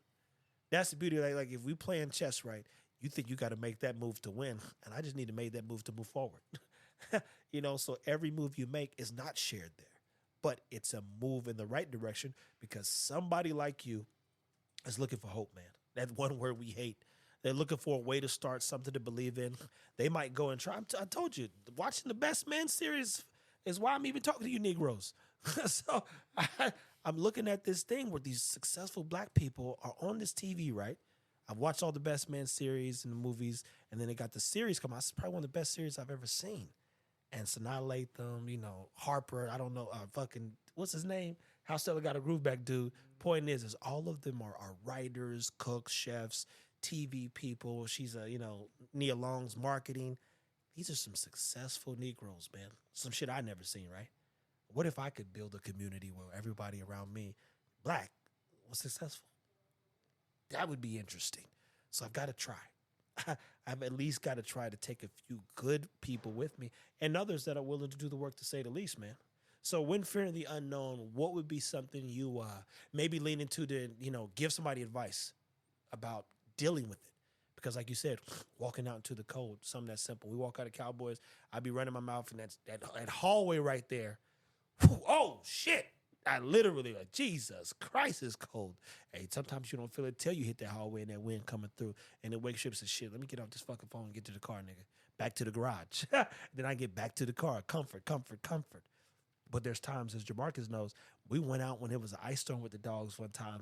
That's the beauty. Like if we playing chess right, you think you got to make that move to win, and I just need to make that move to move forward. So every move you make is not shared there, but it's a move in the right direction because somebody like you is looking for hope, man. That one word we hate. They're looking for a way to start something to believe in. They might go and try. I told you, watching the Best Man series is why I'm even talking to you Negroes. So I'm looking at this thing where these successful black people are on this TV, right? I've watched all the Best Man series and the movies, and then they got the series come out. It's probably one of the best series I've ever seen. And Sanaa Lathan, Harper, I don't know, what's his name? How Stella Got a Groove Back dude. Point is all of them are writers, cooks, chefs, TV people. She's Nia Long's marketing. These are some successful Negroes, man. Some shit I never seen, right? What if I could build a community where everybody around me, black, was successful? That would be interesting. So I've got to try. I've at least got to try to take a few good people with me and others that are willing to do the work, to say the least, man. So when fearing the unknown, what would be something you maybe lean into to, give somebody advice about dealing with it? Because like you said, walking out into the cold, something that's simple. We walk out of Cowboys, I'd be running my mouth, and that hallway right there. Whew, oh, shit. I literally, like, Jesus Christ, is cold. Hey, sometimes you don't feel it till you hit that hallway and that wind coming through, and it wakes you up and says, shit, let me get off this fucking phone and get to the car, nigga. Back to the garage. Then I get back to the car. Comfort. But there's times, as Jamarcus knows, we went out when it was an ice storm with the dogs one time.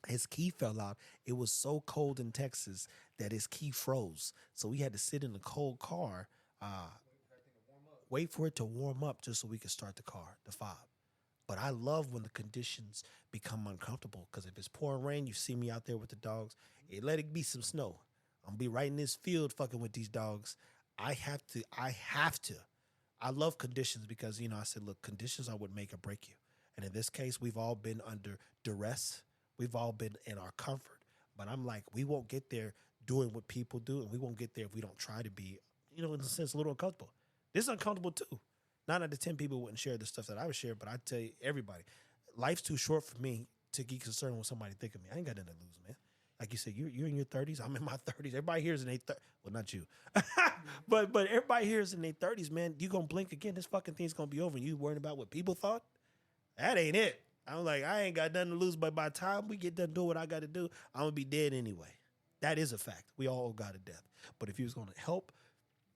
His key fell out. It was so cold in Texas that his key froze. So we had to sit in the cold car, wait for it to warm up just so we could start the car, the fob. But I love when the conditions become uncomfortable, because if it's pouring rain, you see me out there with the dogs, let it be some snow. I'm going to be right in this field fucking with these dogs. I have to. I love conditions because, I said, look, conditions are what make or break you. And in this case, we've all been under duress. We've all been in our comfort. But I'm like, we won't get there doing what people do, and we won't get there if we don't try to be, in a sense, a little uncomfortable. This is uncomfortable too. 9 out of 10 people wouldn't share the stuff that I would share, but I tell you, everybody, life's too short for me to get concerned with somebody think of me. I ain't got nothing to lose, man. Like you said, you're in your 30s. I'm in my 30s. Everybody here is in their 30s. Well, not you. but everybody here is in their 30s, man. You going to blink again, this fucking thing's going to be over, and you worrying about what people thought? That ain't it. I'm like, I ain't got nothing to lose, but by the time we get done doing what I got to do, I'm going to be dead anyway. That is a fact. We all got a death. But if you was going to help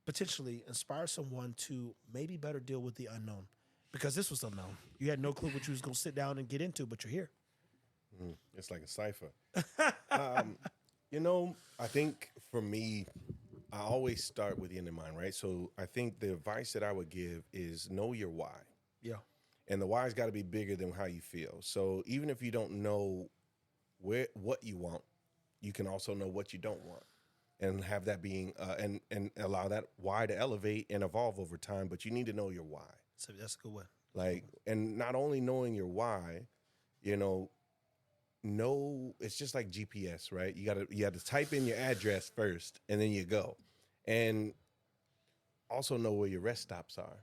potentially inspire someone to maybe better deal with the unknown, because this was unknown. You had no clue what you was going to sit down and get into, but you're here. It's like a cipher. I think for me, I always start with the end in mind, right? So I think the advice that I would give is know your why. Yeah. And the why's got to be bigger than how you feel. So even if you don't know what you want, you can also know what you don't want, and have that being and allow that why to elevate and evolve over time. But you need to know your why. So that's a good one. Like, and not only knowing your why, it's just like GPS, right? You have to type in your address first, and then you go, and also know where your rest stops are.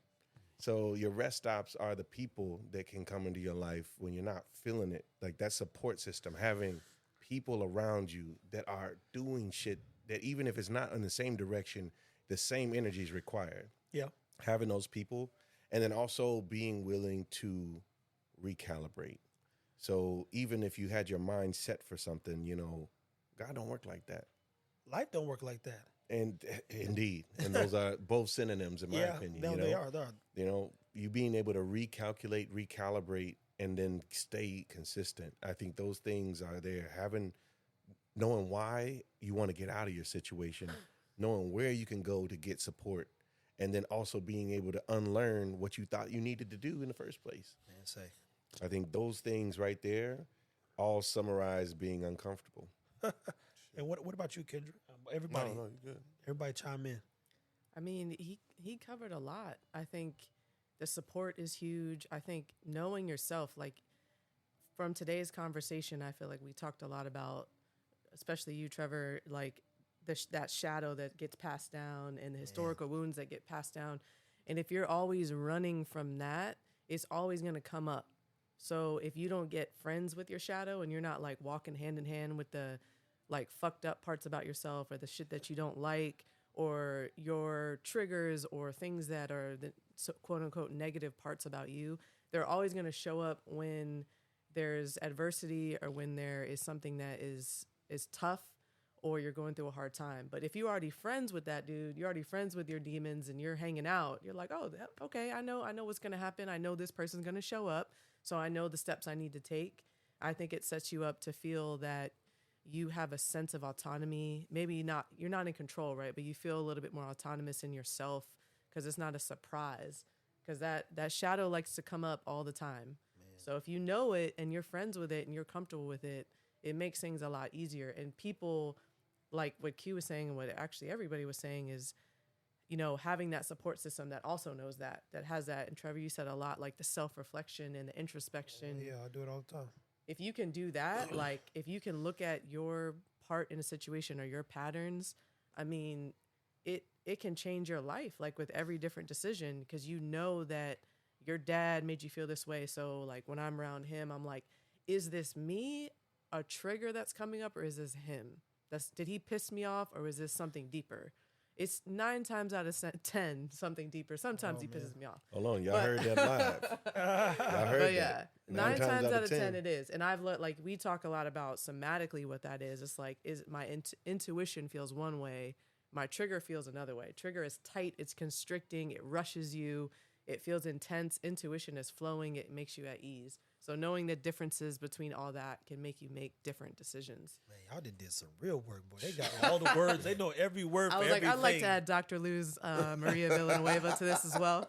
So your rest stops are the people that can come into your life when you're not feeling it. Like that support system, having people around you that are doing shit that even if it's not in the same direction, the same energy is required. Yeah. Having those people, and then also being willing to recalibrate. So even if you had your mind set for something, God don't work like that. Life don't work like that. And indeed, and those are both synonyms in my opinion. No, they are. You being able to recalculate, recalibrate, and then stay consistent. I think those things are there. Knowing why you want to get out of your situation, knowing where you can go to get support, and then also being able to unlearn what you thought you needed to do in the first place. I think those things right there all summarize being uncomfortable. And what about you, Kendra? Everybody, No, you're good. Everybody chime in. I mean, he covered a lot. I think the support is huge. I think knowing yourself, like from today's conversation, I feel like we talked a lot about, especially you, Trevor, like that shadow that gets passed down and the historical wounds that get passed down. And if you're always running from that, it's always going to come up. So if you don't get friends with your shadow and you're not like walking hand in hand with the like fucked up parts about yourself or the shit that you don't like or your triggers or things that are the quote unquote negative parts about you, they're always going to show up when there's adversity or when there is something that is tough or you're going through a hard time. But if you're already friends with that dude, you're already friends with your demons and you're hanging out, you're like, oh, okay, I know what's going to happen. I know this person's going to show up. So I know the steps I need to take. I think it sets you up to feel that you have a sense of autonomy. Maybe not, you're not in control, right? But you feel a little bit more autonomous in yourself because it's not a surprise. Because that shadow likes to come up all the time. Man. So if you know it and you're friends with it and you're comfortable with it, it makes things a lot easier. And people, like what Q was saying and what actually everybody was saying is, you know, having that support system that also knows that has that. And Trevor, you said a lot, like the self-reflection and the introspection. Yeah, I do it all the time. If you can do that, like if you can look at your part in a situation or your patterns, I mean, it can change your life, like with every different decision, because you know that your dad made you feel this way. So like when I'm around him, I'm like, is this me, a trigger that's coming up, or is this him? Did he piss me off, or is this something deeper? It's 9 times out of 10 something deeper. Sometimes he pisses me off. Hold on, y'all heard that live. Y'all heard but yeah, that. 9 times out of 10 it is. And I've like we talk a lot about somatically what that is. It's like my intuition feels one way, my trigger feels another way. Trigger is tight, it's constricting, it rushes you, it feels intense. Intuition is flowing, it makes you at ease. So knowing the differences between all that can make you make different decisions. Man, y'all did some real work, boy. They got all the words. They know every word for everything. I'd like to add Dr. Lou's Maria Villanueva to this as well.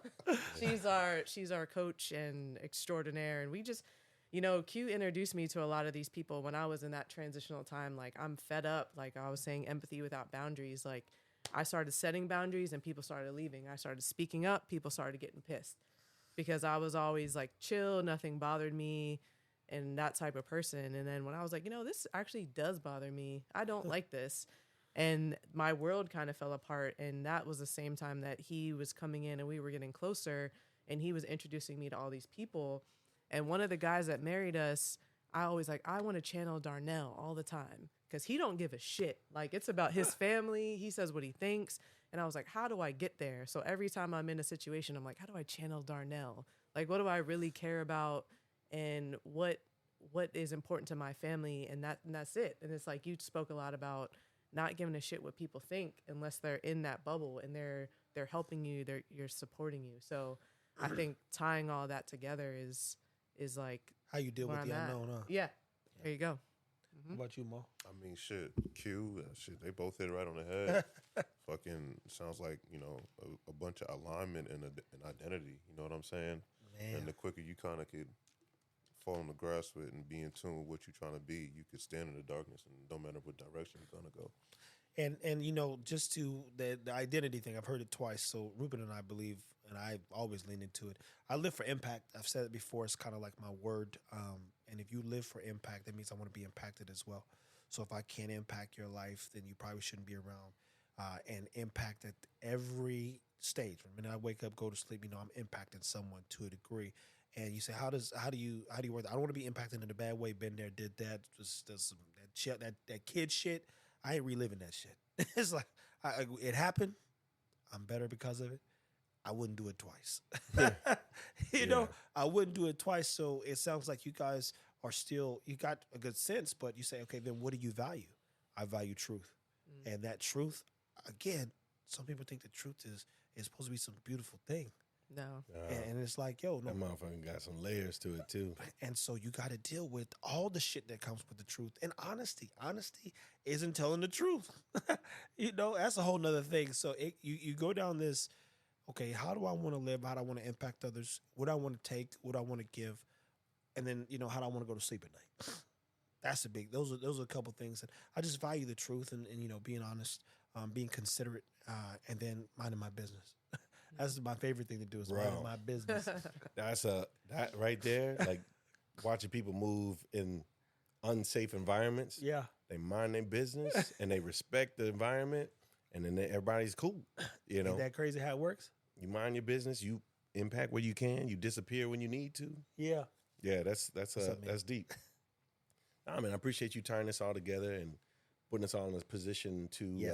She's our coach and extraordinaire. And we just, you know, Q introduced me to a lot of these people when I was in that transitional time. Like, I'm fed up. Like I was saying, empathy without boundaries. Like I started setting boundaries and people started leaving. I started speaking up. People started getting pissed. Because I was always like chill, nothing bothered me, and that type of person. And then when I was like, you know, this actually does bother me. I don't like this. And my world kind of fell apart. And that was the same time that he was coming in and we were getting closer. And he was introducing me to all these people. And one of the guys that married us, I always like, I want to channel Darnell all the time. Because he don't give a shit. Like, it's about his family. He says what he thinks. And I was like, how do I get there? So every time I'm in a situation, I'm like, how do I channel Darnell? Like, what do I really care about? And what is important to my family? And that's it. And it's like, you spoke a lot about not giving a shit what people think unless they're in that bubble and they're helping you, you're supporting you. So I think tying all that together is like how you deal with the unknown, huh? Yeah. There you go. What about you, Mo? I mean, shit, Q, they both hit it right on the head. Fucking sounds like, you know, a bunch of alignment and identity. You know what I'm saying? Man. And the quicker you kind of could fall in the grass with and be in tune with what you're trying to be, you could stand in the darkness and no matter what direction you're going to go. And you know, just to the identity thing, I've heard it twice. So Ruben and I believe, and I always lean into it, I live for impact. I've said it before. It's kind of like my word. And if you live for impact, that means I want to be impacted as well. So if I can't impact your life, then you probably shouldn't be around. And impact at every stage. From the minute I wake up, go to sleep, you know, I'm impacting someone to a degree. And you say, how do you work? I don't want to be impacted in a bad way. Been there, did that, just some that shit, that kid shit. I ain't reliving that shit. It's like it happened. I'm better because of it. I wouldn't do it twice. You know, I wouldn't do it twice. So it sounds like you guys are still, you got a good sense, but you say, okay, then what do you value? I value truth. And that truth, again, some people think the truth is supposed to be some beautiful thing. No. And it's like, yo, no. That motherfucker got some layers to it, too. And so you got to deal with all the shit that comes with the truth. And honesty. Honesty isn't telling the truth. You know, that's a whole nother thing. So you go down this, okay, how do I want to live? How do I want to impact others? What do I want to take? What do I want to give? And then, you know, how do I want to go to sleep at night? That's the big, those are a couple things. And I just value the truth and you know, being honest, being considerate, and then minding my business. That's my favorite thing to do is minding my business. That right there, like watching people move in unsafe environments. Yeah. They mind their business and they respect the environment and then everybody's cool. You know? Ain't that crazy how it works? You mind your business, you impact where you can, you disappear when you need to. Yeah. Yeah, that's deep. I mean, I appreciate you tying this all together and putting us all in a position to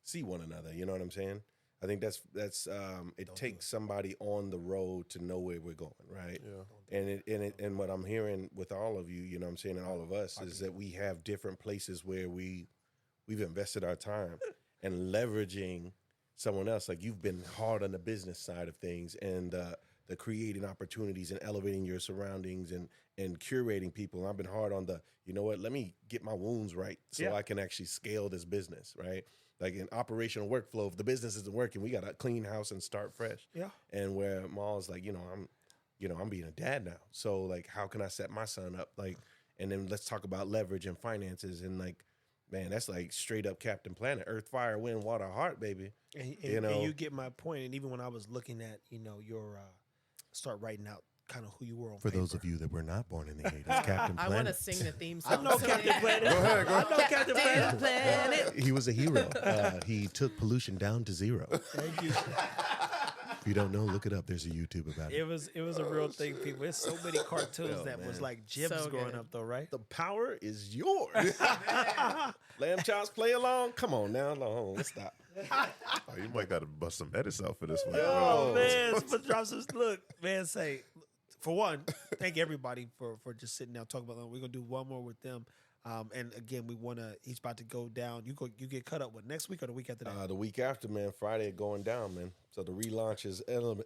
see one another. You know what I'm saying? I think that's it takes somebody on the road to know where we're going, right? Yeah. And what I'm hearing with all of you, you know what I'm saying, and all of us is that we have different places where we've invested our time and leveraging someone else. Like you've been hard on the business side of things and the creating opportunities and elevating your surroundings and curating people. And I've been hard on the, you know what, let me get my wounds right so I can actually scale this business, right? Like an operational workflow. If the business isn't working, we got to clean house and start fresh. Yeah. And where Maul's like, I'm being a dad now. So like, how can I set my son up? Like, and then let's talk about leverage and finances and like, man, that's like straight up Captain Planet, Earth, Fire, Wind, Water, Heart, baby. And you get my point. And even when I was looking at, your start writing out kind of who you were on For paper. those of you that were not born in the 80s, Captain Planet. I want to sing the theme song. I know Captain Planet. Go ahead. I know Captain Planet. He was a hero. He took pollution down to zero. Thank you. If you don't know, look it up. There's a YouTube about it. It was a real thing, people. There's so many cartoons that was like gems growing up, though, right? The power is yours. Lamb chops, play along. Come on now, let's stop. Oh, you might got to bust some edits out for this one. Oh man, but drop some. Look, man, for one, thank everybody for just sitting down talking about that. We're gonna do one more with them. And again, he's about to go down. You get cut up next week or the week after that? The week after, man. Friday going down, man. So the relaunch is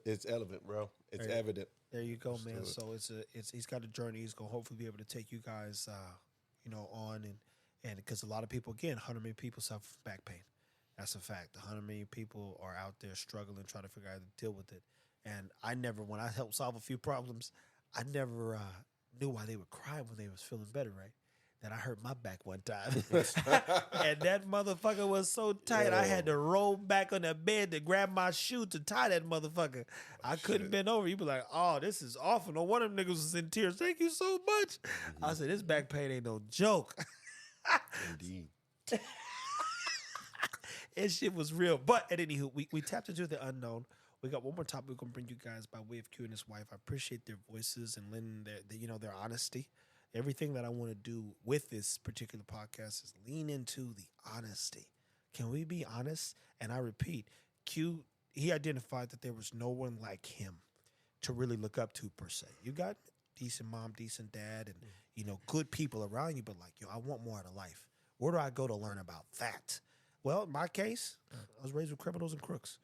it's evident, bro. It's evident. There you go, man. So he's got a journey. He's gonna hopefully be able to take you guys, on and because a lot of people, again, 100 million people suffer from back pain. That's a fact. 100 million people are out there struggling, trying to figure out how to deal with it. And when I helped solve a few problems, I never knew why they would cry when they was feeling better, right? Then I hurt my back one time. And that motherfucker was so tight, I had to roll back on that bed to grab my shoe to tie that motherfucker. I couldn't bend over. You'd be like, oh, this is awful. No one of them niggas was in tears. Thank you so much. Mm-hmm. I said, this back pain ain't no joke. Indeed. And shit was real. But at anywho, we tapped into the unknown. We got one more topic we're going to bring you guys by way of Q and his wife. I appreciate their voices and lending their honesty. Everything that I want to do with this particular podcast is lean into the honesty. Can we be honest? And I repeat, Q, he identified that there was no one like him to really look up to per se. You got decent mom, decent dad, and, good people around you, but like, I want more out of life. Where do I go to learn about that? Well, in my case, I was raised with criminals and crooks.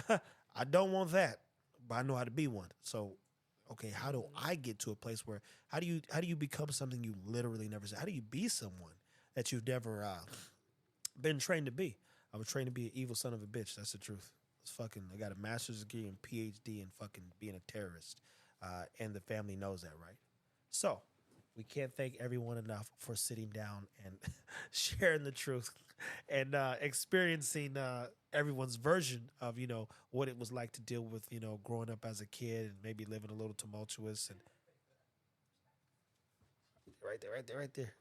I don't want that, but I know how to be one. So, okay, how do I get to a place where how do you become something you literally never said? How do you be someone that you've never been trained to be? I was trained to be an evil son of a bitch. That's the truth. I got a master's degree and PhD in fucking being a terrorist, and the family knows that, right? So we can't thank everyone enough for sitting down and sharing the truth and experiencing everyone's version of, what it was like to deal with, growing up as a kid and maybe living a little tumultuous. And right there.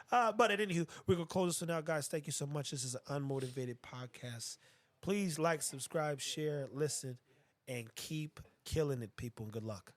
But at anywho, we're going to close this one out, guys. Thank you so much. This is an Unmotivated Podcast. Please like, subscribe, share, listen, and keep killing it, people. And good luck.